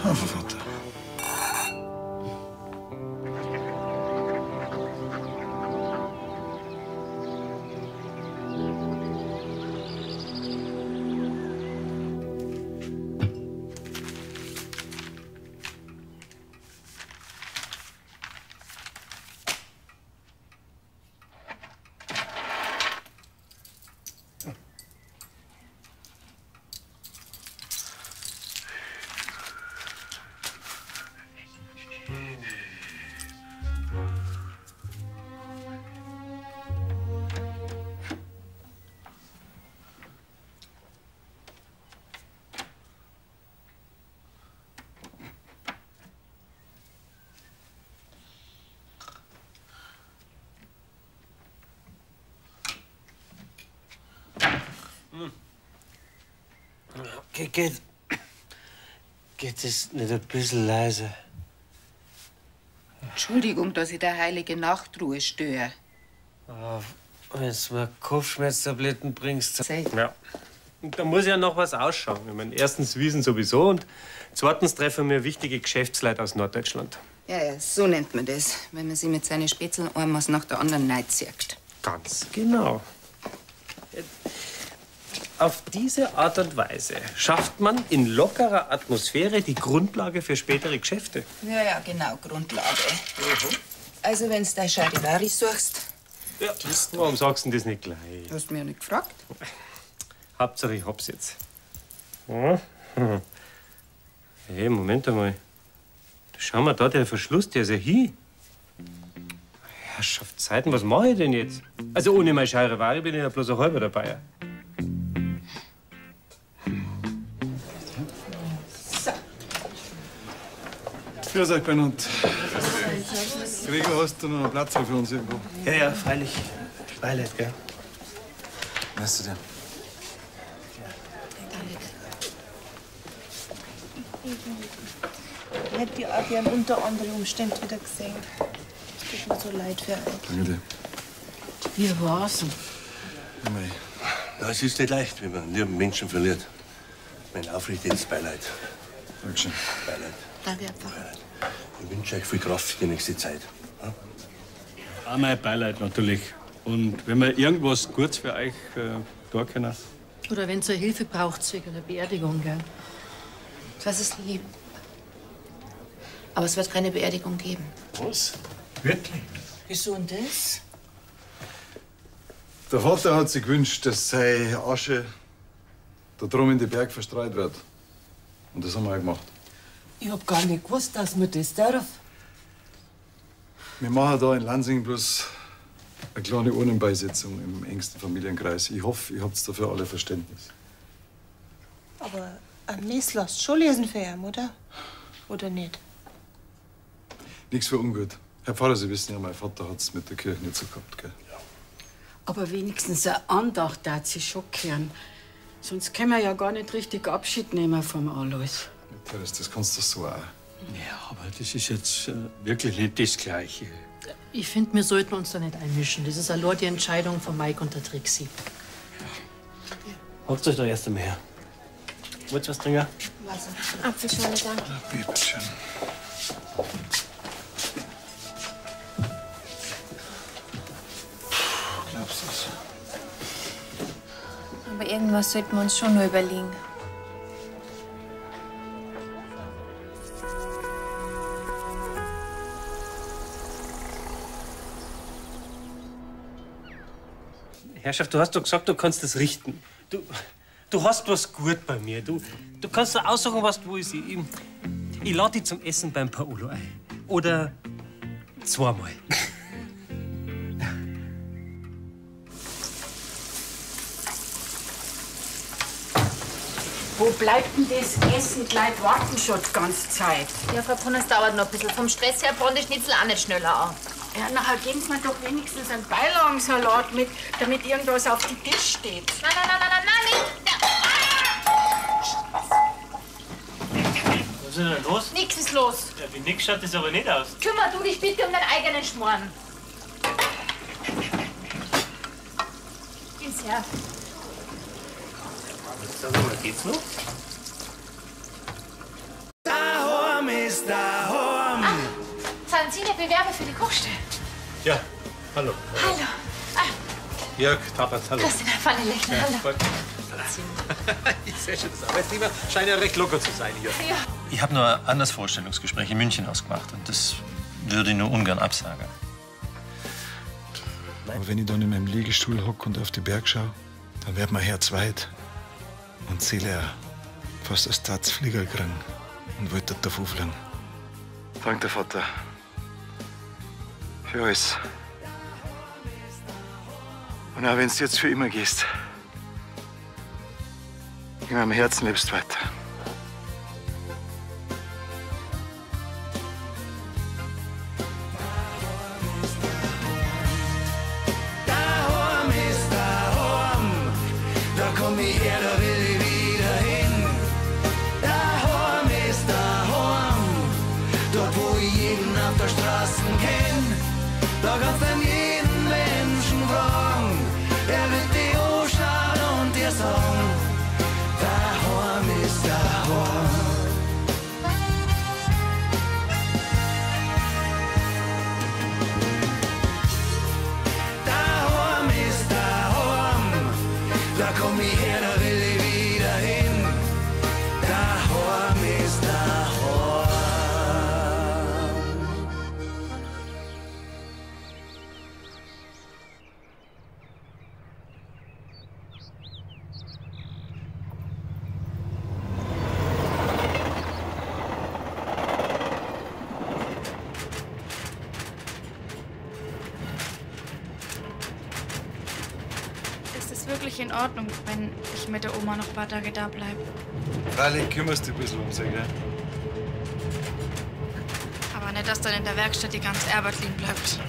Auf den Vater. Geht es nicht ein bisschen leiser? Entschuldigung, dass ich der heilige Nachtruhe störe. Wenn du mir Kopfschmerztabletten bringst. Ja. Und da muss ja noch was ausschauen. Ich meine, erstens Wiesen sowieso und zweitens treffen wir wichtige Geschäftsleute aus Norddeutschland. Ja, so nennt man das, wenn man sie mit seinen Spätzeln einmal nach der anderen neidsägt. Ganz genau. Auf diese Art und Weise schafft man in lockerer Atmosphäre die Grundlage für spätere Geschäfte. Ja, genau, Grundlage. Also, wenn du dein Charivari suchst. Ja. Warum sagst du denn das nicht gleich? Du hast mich ja nicht gefragt. Hauptsache, ich hab's jetzt. Ja. Hey, Moment einmal. Schau mal da, der Verschluss, der ist ja hin. Herrschaftszeiten, was mache ich denn jetzt? Also ohne mein Charivari bin ich ja bloß ein halber dabei. Grüß euch, Bernhard. Gregor, hast du noch einen Platz für uns irgendwo? Ja, freilich. Beileid, gell? Weißt du denn? Ich hätte die auch gern unter anderen Umständen wieder gesehen. Es tut mir so leid für euch. Danke dir. Wie war's denn? Ja, es ist nicht leicht, wenn man einen lieben Menschen verliert. Mein aufrichtiges Beileid. Dankeschön. Beileid. Danke, Herr Pfarrer. Ich wünsche euch viel Kraft für die nächste Zeit. Ja? Auch mein Beileid natürlich. Und wenn wir irgendwas Gutes für euch tun können. Oder wenn ihr Hilfe braucht wegen der Beerdigung, gell? Das ist lieb. Aber es wird keine Beerdigung geben. Was? Wirklich? Wieso denn das? Der Vater hat sich gewünscht, dass seine Asche da drum in den Berg verstreut wird. Und das haben wir auch gemacht. Ich hab gar nicht gewusst, dass man das darf. Wir machen da in Lansing bloß eine kleine Urnenbeisetzung im engsten Familienkreis. Ich hoffe, ihr habt dafür alle Verständnis. Aber ein Mess lasst schon lesen für ihn, oder? Oder nicht? Nichts für ungut. Herr Pfarrer, Sie wissen ja, mein Vater hat es mit der Kirche nicht so gehabt, gell? Aber wenigstens eine Andacht darf sie schon kehren. Sonst können wir ja gar nicht richtig Abschied nehmen vom Alois. Teres, das kannst du so auch. Ja, aber das ist jetzt wirklich nicht das Gleiche. Ich finde, wir sollten uns da nicht einmischen. Das ist allein die Entscheidung von Mike und der Trixie. Hockt euch doch erst einmal her. Wollt's was trinken? Wasser. Apfelschorle, danke. Bitteschön. Glaubst du's? Aber irgendwas sollten wir uns schon nur überlegen. Herrschaft, du hast doch gesagt, du kannst das richten. Du hast was gut bei mir. Du kannst da aussuchen, was du willst. Ich lade dich zum Essen beim Paolo ein. Oder zweimal. Wo bleibt denn das Essen? Die Leute warten schon die ganze Zeit. Ja, Frau Brunner, es dauert noch ein bisschen. Vom Stress her brennt die Schnitzel auch nicht schneller an. Ja, nachher geben Sie mir doch wenigstens einen Beilagensalat mit, damit irgendwas auf dem Tisch steht. Nein, Was ist denn los? Nix ist los. Ja, wie nix schaut das aber nicht aus. Kümmer du dich bitte um deinen eigenen Schmoren. Geh's her. Sag mal, geht's noch? Sind Sie der Bewerber für die Kochstelle? Ja, hallo. Hallo. Jörg Tappert, hallo. Christina Pfanne-Lechner, Ja, hallo. voll. Ich sehe schon, das Arbeitsklima scheint ja recht locker zu sein hier. Ja. Ich habe nur ein anderes Vorstellungsgespräch in München ausgemacht und das würde ich nur ungern absagen. Aber wenn ich dann in meinem Liegestuhl hocke und auf die Berg schaue, dann wird mein Herz weit und Seele auch fast ein Staatsflieger kriegen und wollte davon fliegen. Danke, der Vater. Für alles. Und auch wenn du jetzt für immer gehst, in meinem Herzen lebst du weiter. Da komm ich her, da will ich wieder hin. Daheim ist daheim, dort wo ich jeden auf der Straße kenn. Da kannst du jeden Menschen fragen, er wird dich anschauen und dir sagen, daheim ist daheim. Daheim ist daheim, da komm ich her, da will ich wieder hin. Daheim ist daheim. Ist es wirklich in Ordnung, wenn ich mit der Oma noch ein paar Tage da bleibe? Freilich kümmerst du dich ein bisschen um sie, gell? Aber nicht, dass dann in der Werkstatt die ganze Arbeit liegen bleibt.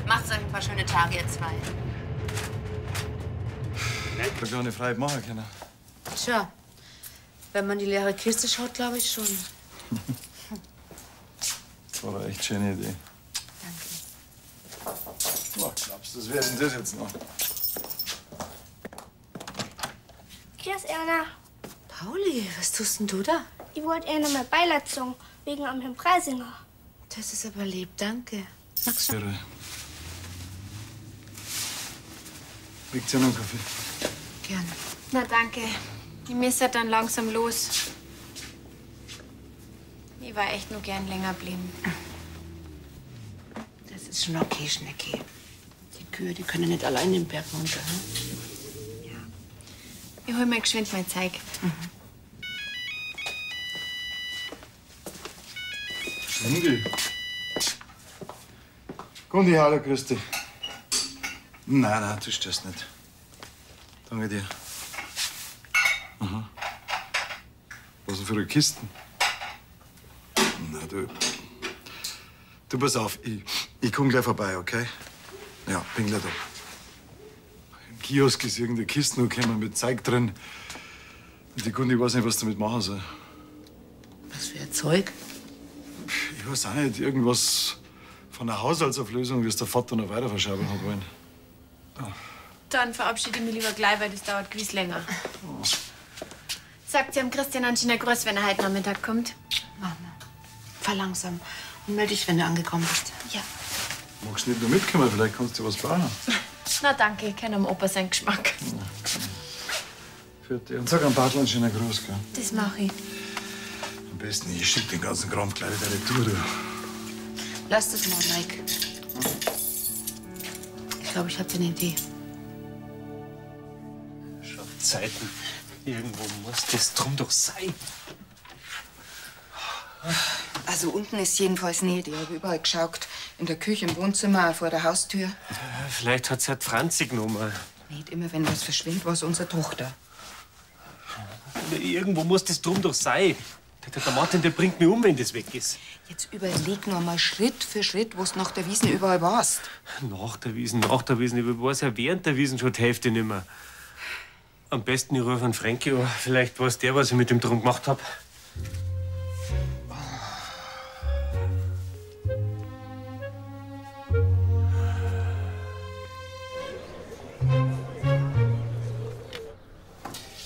Macht euch ein paar schöne Tage, ihr zwei. Ich hätte gar nicht frei machen können. Tja, wenn man die leere Kiste schaut, glaube ich schon. Das war eine echt schöne Idee. Danke. Oh, glaubst du, das wäre denn das jetzt noch? Grüß Erna. Pauli, was tust denn du da? Ich wollte Erna mal Beileid sagen, wegen am Herrn Preisinger. Das ist aber lieb, danke. Magst du? Irre. Kriegt's ja noch einen Kaffee? Gerne. Na danke. Ich müsste dann langsam los. Ich war echt nur gern länger geblieben. Das ist schon okay, Schnecki. Die Kühe, die können nicht allein den Berg runter. Hm? Ich hol mir geschwind mein Zeug. Schwindel. Gundi, hallo, grüß dich. Nein, du störst nicht. Danke dir. Aha. Was denn für eine Kisten? Na, du pass auf, ich komm gleich vorbei, okay? Ja, bin gleich da. Im Kiosk ist irgendeine Kiste noch gekommen mit Zeug drin. Und die Gundi weiß nicht, was damit machen soll. Was für ein Zeug? Ich weiß auch nicht, irgendwas von einer Haushaltsauflösung, wie es der Vater noch weiter verschaben hat wollen. Dann verabschiede ich mich lieber gleich, weil das dauert gewiss länger. Sagt sie am Christian anscheinend Gruß, wenn er heute Nachmittag kommt. Mama, fahr langsam und melde dich, wenn du angekommen bist. Ja. Magst du nicht nur mitkommen? Vielleicht kannst du was bauen. Na danke, ich kenne am Opa seinen Geschmack. Für dich. Und sag am Bartel einen schönen Gruß, gell? Das mache ich. Am besten, ich schick den ganzen Kram gleich wieder retour. Du. Lass das mal, Mike. Ich glaube, ich habe eine Idee. Schon Zeiten. Irgendwo muss das drum doch sein. Also unten ist jedenfalls nicht. Ich habe überall geschaut. In der Küche, im Wohnzimmer, auch vor der Haustür. Vielleicht hat sie halt Franzi genommen. Nicht immer, wenn was verschwindet, war es unsere Tochter. Irgendwo muss das drum doch sein. Der Martin, der bringt mich um, wenn das weg ist. Jetzt überleg noch mal Schritt für Schritt, wo du nach der Wiesn überall warst. Nach der Wiesn. Ich weiß ja während der Wiesn schon die Hälfte nicht mehr. Am besten, ich rufe einen Frankie an. Vielleicht weiß der, was ich mit dem drum gemacht hab.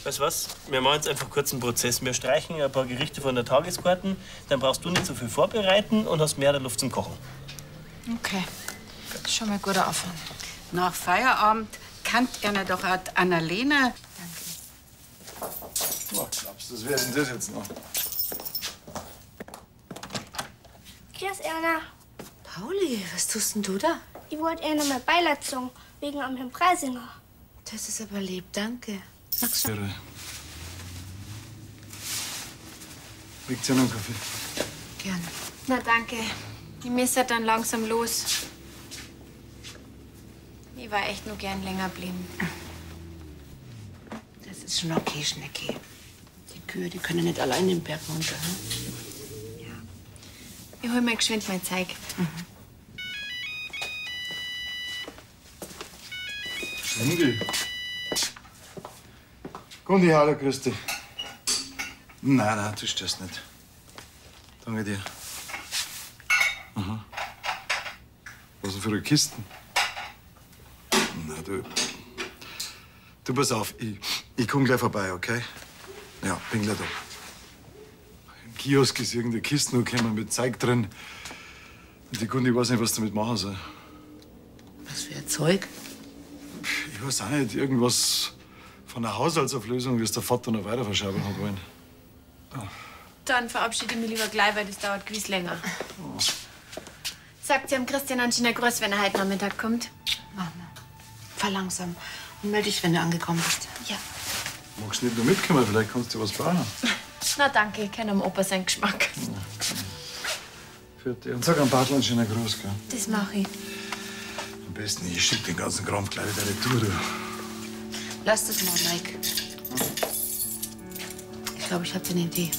Weißt du was? Wir machen jetzt einfach kurz einen Prozess. Wir streichen ein paar Gerichte von der Tageskarten. Dann brauchst du nicht so viel vorbereiten und hast mehr der Luft zum Kochen. Okay. Das ist schon mal ein guter Anfang. Nach Feierabend kann einer doch auch Annalena. Oh, glaubst du, das wäre denn das jetzt noch? Grüß, Erna. Pauli, was tust denn du da? Ich wollte Erna mal Beileid sagen, wegen am Herrn Preisinger. Das ist aber lieb, danke. Magst du? Kriegt's ja noch einen Kaffee? Gern. Na danke. Ich müsste dann langsam los. Ich war echt nur gern länger geblieben. Das ist schon okay, Schnecki. Die Kühe, die können nicht allein den Berg runter. Hm? Ich hol mir geschwind mein Zeug. Gundi. Gundi, hallo, grüß dich. Nein, du störst nicht. Danke dir. Aha. Was denn für eine Kisten? Na, du pass auf, ich komm gleich vorbei, okay? Ja, bin gleich da. Im Kiosk ist irgendeine Kiste noch gekommen mit Zeug drin. Und die Gundi weiß nicht, was damit machen soll. Was für ein Zeug? Ich weiß auch nicht, irgendwas von einer Haushaltsauflösung, wie es der Vater noch weiter verschaben hat wollen. Dann verabschiede ich mich lieber gleich, weil das dauert gewiss länger. Sagt sie am Christian anscheinend Gruß, wenn er heute Nachmittag kommt. Mama, fahr langsam und melde dich, wenn du angekommen bist. Ja. Magst du nicht nur mitkommen? Vielleicht kannst du was bauen. Na danke, ich kenne am Opa seinen Geschmack. Für dich. Und sag am Bartel einen schönen Gruß, gell? Das mache ich. Am besten, ich schick den ganzen Kram gleich wieder retour. Du. Lass das mal, Mike. Ich glaube, ich habe eine Idee.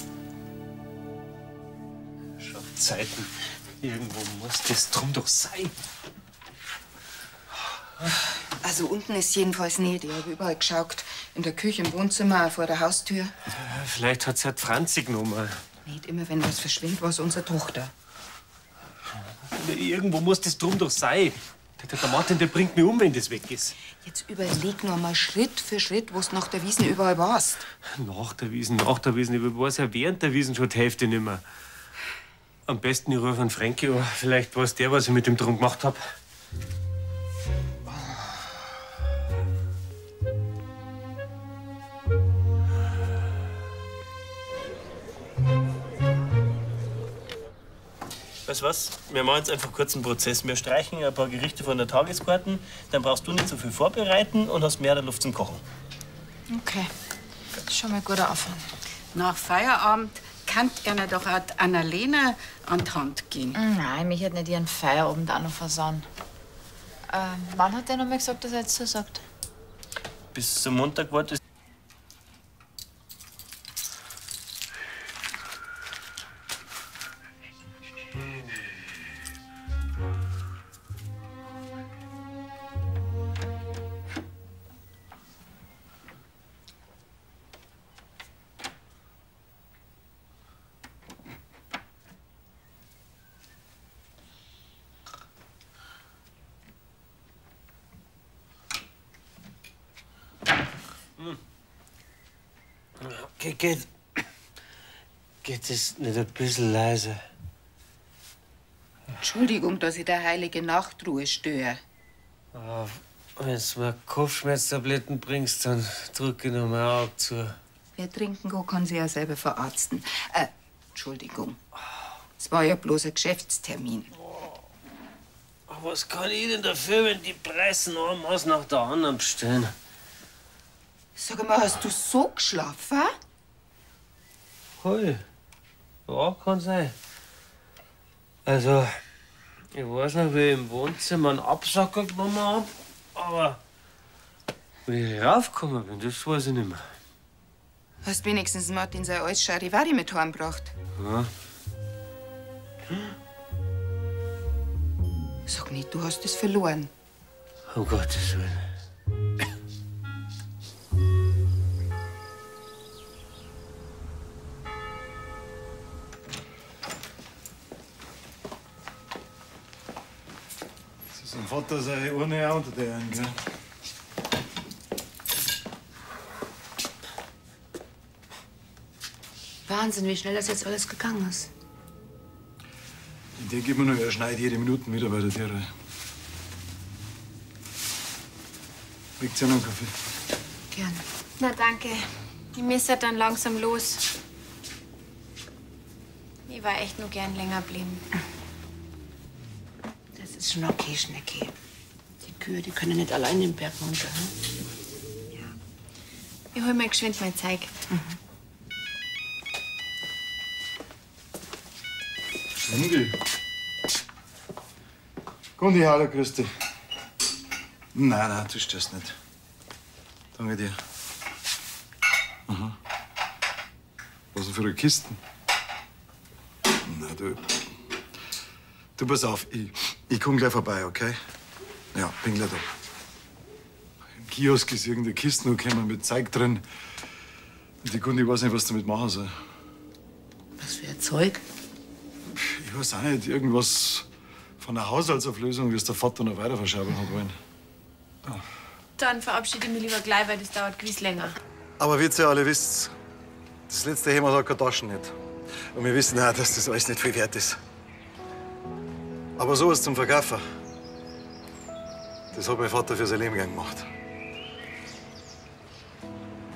Schon Zeiten. Irgendwo muss das drum doch sein. Also unten ist jedenfalls nicht. Ich habe überall geschaut. In der Küche, im Wohnzimmer, auch vor der Haustür. Vielleicht hat sie halt Franzi genommen. Nicht immer, wenn was verschwindet, war es unsere Tochter. Irgendwo muss das drum doch sein. Der Martin, der bringt mich um, wenn das weg ist. Jetzt überleg noch mal Schritt für Schritt, wo du nach der Wiesn überall warst. Nach der Wiesn. Ich weiß ja während der Wiesn schon die Hälfte nicht mehr. Am besten, ich rufe einen Frankie an. Vielleicht weiß der, was ich mit dem drum gemacht hab. Weißt du was? Wir machen jetzt einfach kurz einen Prozess. Wir streichen ein paar Gerichte von der Tageskarten. Dann brauchst du nicht so viel vorbereiten und hast mehr der Luft zum Kochen. Okay. Das ist schon mal ein guter Anfang. Nach Feierabend kann einer doch auch Annalena an die Hand gehen. Nein, mich hätte nicht ihren Feierabend auch noch versauen. Wann hat der noch mal gesagt, dass er jetzt zusagt? Bis zum Montag wartest. Geht es nicht ein bisschen leiser? Entschuldigung, dass ich der heilige Nachtruhe störe. Ah, wenn du mir Kopfschmerztabletten bringst, dann drücke ich noch mein Auge zu. Wer trinken kann, kann sich ja selber verarzten. Entschuldigung. Es war ja bloß ein Geschäftstermin. Aber was kann ich denn dafür, wenn die Preisen ein Maß nach der anderen bestellen? Sag mal, hast du so geschlafen? Hey. Ja, kann sein. Also, ich weiß noch, wie ich im Wohnzimmer einen Absacker genommen hab, aber wie ich raufgekommen bin, das weiß ich nicht mehr. Hast wenigstens Martin sein altes Charivari mit heimgebracht? Ja. Sag nicht, du hast es verloren. Um Gottes Willen. Sein Vater sei ohne auch unter der einen, gell? Wahnsinn, wie schnell das jetzt alles gegangen ist. Ich denke immer nur, er schneit jede Minute wieder bei der Tiere. Kriegt ihr noch einen Kaffee? Gern. Na, danke. Ich müsste dann langsam los. Ich war echt nur gern länger geblieben. Das ist schon okay, Schnecki. Die Kühe, die können nicht allein den Berg runter. Hm? Ich hol mir geschwind mein Zeug. Schnudi. Gundi, hallo, grüß dich. Nein, du störst nicht. Danke dir. Aha. Was denn für eine Kisten? Na, du pass auf, ich komm gleich vorbei, okay? Ja, bin gleich da. Im Kiosk ist irgendeine Kiste gekommen mit Zeug drin. Und die Gundi weiß nicht, was damit machen soll. Was für ein Zeug? Ich weiß auch nicht, irgendwas von einer Haushaltsauflösung, das der Vater noch weiter verschaben hat wollen. Dann verabschiede ich mich lieber gleich, weil das dauert gewiss länger. Aber wie ihr alle wisst, das letzte Hemd hat keine Taschen nicht. Und wir wissen auch, dass das alles nicht viel wert ist. Aber sowas zum Verkaufen, das hat mein Vater für sein Leben gern gemacht.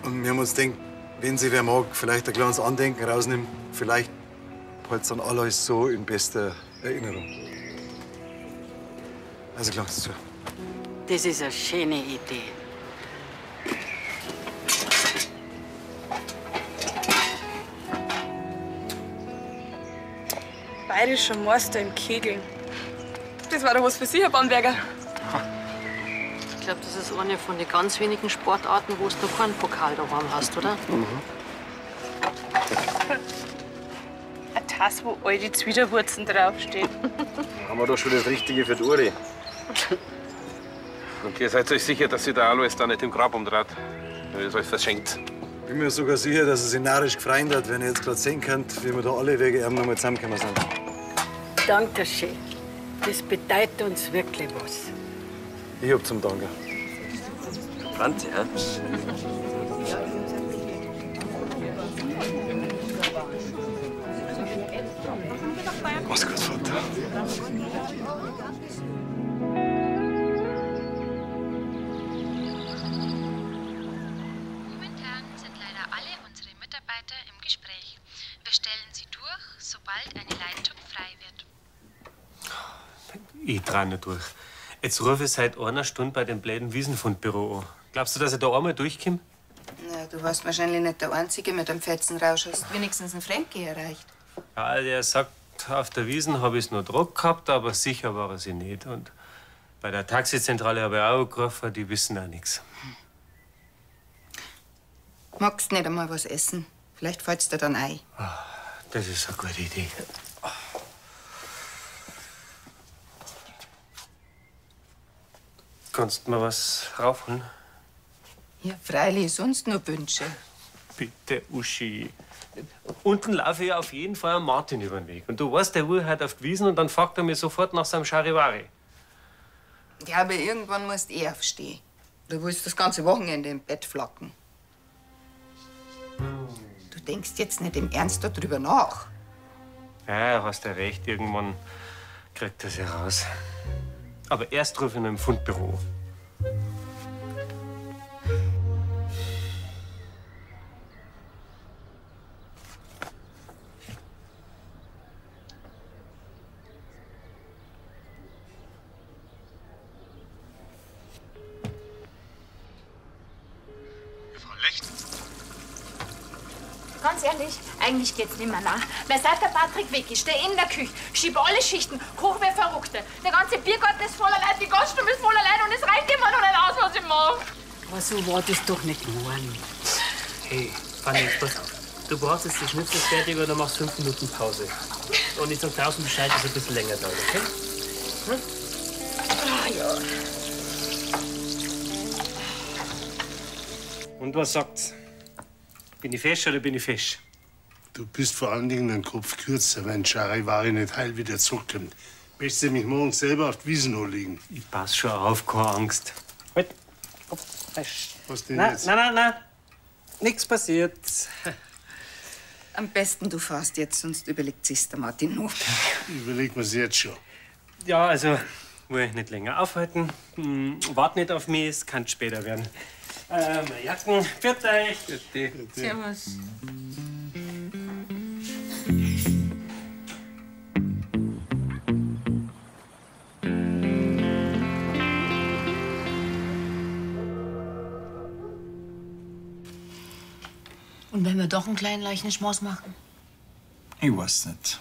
Und wir haben uns gedacht, wenn sie wer mag, vielleicht ein kleines Andenken rausnehmen, vielleicht hält dann alles so in bester Erinnerung. Also klang's zu. Das ist eine schöne Idee. Bayerischer Meister im Kegeln. Das war doch was für Sie, Herr Bamberger. Ich glaube, das ist eine von den ganz wenigen Sportarten, wo du noch keinen Pokal daheim hast, oder? Eine Tasse, wo all die Zwiderwurzen draufstehen. Dann haben wir doch schon das Richtige für die Uri. Und ihr seid euch sicher, dass sie der Alois da nicht im Grab umdreht? Weil ihr es euch verschenkt. Ich bin mir sogar sicher, dass er sich narrisch gefreut hat, wenn ihr jetzt gerade sehen könnt, wie wir da alle wegen ihm noch mal zusammengekommen sind. Danke schön. Das bedeutet uns wirklich was. Ich hab zum Danken. Franzi, ja? Mach's gut, Vater. Momentan sind leider alle unsere Mitarbeiter im Gespräch. Wir stellen sie durch, sobald eine Leitung frei wird. Ich dreh nicht durch. Jetzt rufe ich seit einer Stunde bei dem blöden Wiesenfundbüro an. Glaubst du, dass ich da einmal durchkomme? Na, du warst wahrscheinlich nicht der Einzige mit einem Fetzenrausch. Hast wenigstens einen Frankie erreicht. Ja, der sagt, auf der Wiesn habe ich es noch Druck gehabt, aber sicher war er sich nicht. Und bei der Taxizentrale habe ich auch angerufen, die wissen auch nichts. Magst nicht einmal was essen? Vielleicht fällt's dir dann ein. Das ist eine gute Idee. Kannst du mir was raufholen? Ja, freilich, sonst nur Wünsche. Bitte, Uschi. Unten laufe ich auf jeden Fall am Martin über den Weg. Und du weißt, der will heute auf die Wiesn und dann fragt er mich sofort nach seinem Charivari. Ja, aber irgendwann musst du eh aufstehen. Du willst das ganze Wochenende im Bett flacken. denkst jetzt nicht im Ernst darüber nach. Ja, hast ja recht. Irgendwann kriegt er sie raus. Aber erst rufe ich noch im Fundbüro. Ganz ehrlich, eigentlich geht's nicht mehr nach. Weil seit der Patrick weg ist, der in der Küche, schiebt alle Schichten, hoch wie Verrückte. Der ganze Biergarten ist voller Leute, die Gaststube ist voller Leute und es reicht immer noch nicht aus, was ich mache. Aber so war das doch nicht geworden. Hey, Fanny, pass auf. Du brauchst jetzt die Schnitzel fertig oder machst 5 Minuten Pause. Und ich sag draußen Bescheid, dass es ein bisschen länger dauert, okay? Hm? Ah, ja. Und was sagt's? Bin ich fesch oder bin ich fesch? Du bist vor allen Dingen ein Kopf kürzer, wenn Charivari nicht heil wieder zurückkommt. Möchtest du mich morgen selber auf die Wiesen anlegen? Ich pass schon auf, keine Angst. Halt, Kopf fesch. Was denn Nein, jetzt? nein. Nichts passiert. Am besten du fährst jetzt, sonst überlegt sich der Martin noch. Überleg mir's jetzt schon. Ja, also, will ich nicht länger aufhalten. Wart nicht auf mich, es kann später werden. Meine Jacken, pfiat euch. Servus. Und wenn wir doch einen kleinen Leichenschmaus machen? Ich weiß nicht.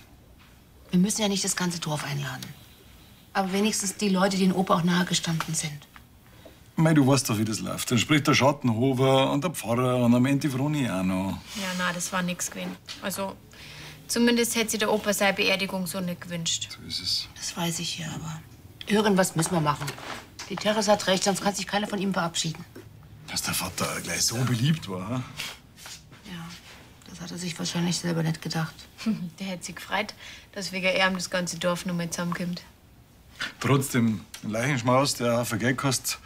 Wir müssen ja nicht das ganze Dorf einladen. Aber wenigstens die Leute, die den Opa auch nahe gestanden sind. Mei, du weißt doch, wie das läuft. Dann spricht der Schattenhofer und der Pfarrer und am Ende die Vroni auch noch. Ja, na, das war nix gewesen. Also, zumindest hätte sich der Opa seine Beerdigung so nicht gewünscht. So ist es. Das weiß ich ja, aber irgendwas müssen wir machen. Die Therese hat recht, sonst kann sich keiner von ihm verabschieden. Dass der Vater gleich so beliebt war. Ja, das hat er sich wahrscheinlich selber nicht gedacht. Der hätte sich gefreut, dass wegen ihm das ganze Dorf noch mal zusammenkommt. Trotzdem, ein Leichenschmaus, der für Geld kostet,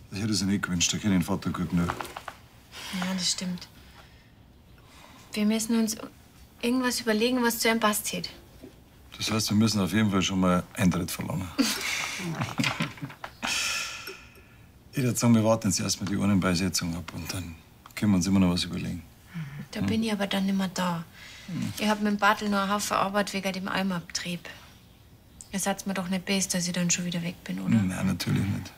das hätte ich sich nicht gewünscht. Da kennt den Vater gut genug. Ja, das stimmt. Wir müssen uns irgendwas überlegen, was zu ihm passt hätte. Das heißt, wir müssen auf jeden Fall schon mal Eintritt verlangen. Ich würde sagen, wir warten jetzt erstmal die Urnenbeisetzung ab und dann können wir uns immer noch was überlegen. Da bin ich aber dann nicht mehr da. Ich hab mit dem Bartel noch einen Haufen Arbeit wegen dem Almabtrieb. Ihr seid mir doch nicht böse, dass ich dann schon wieder weg bin, oder? Nein, natürlich nicht.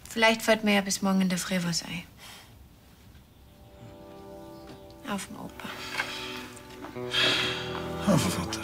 Vielleicht fällt mir ja bis morgen in der Früh was ein. Auf den Opa. Auf den Vater.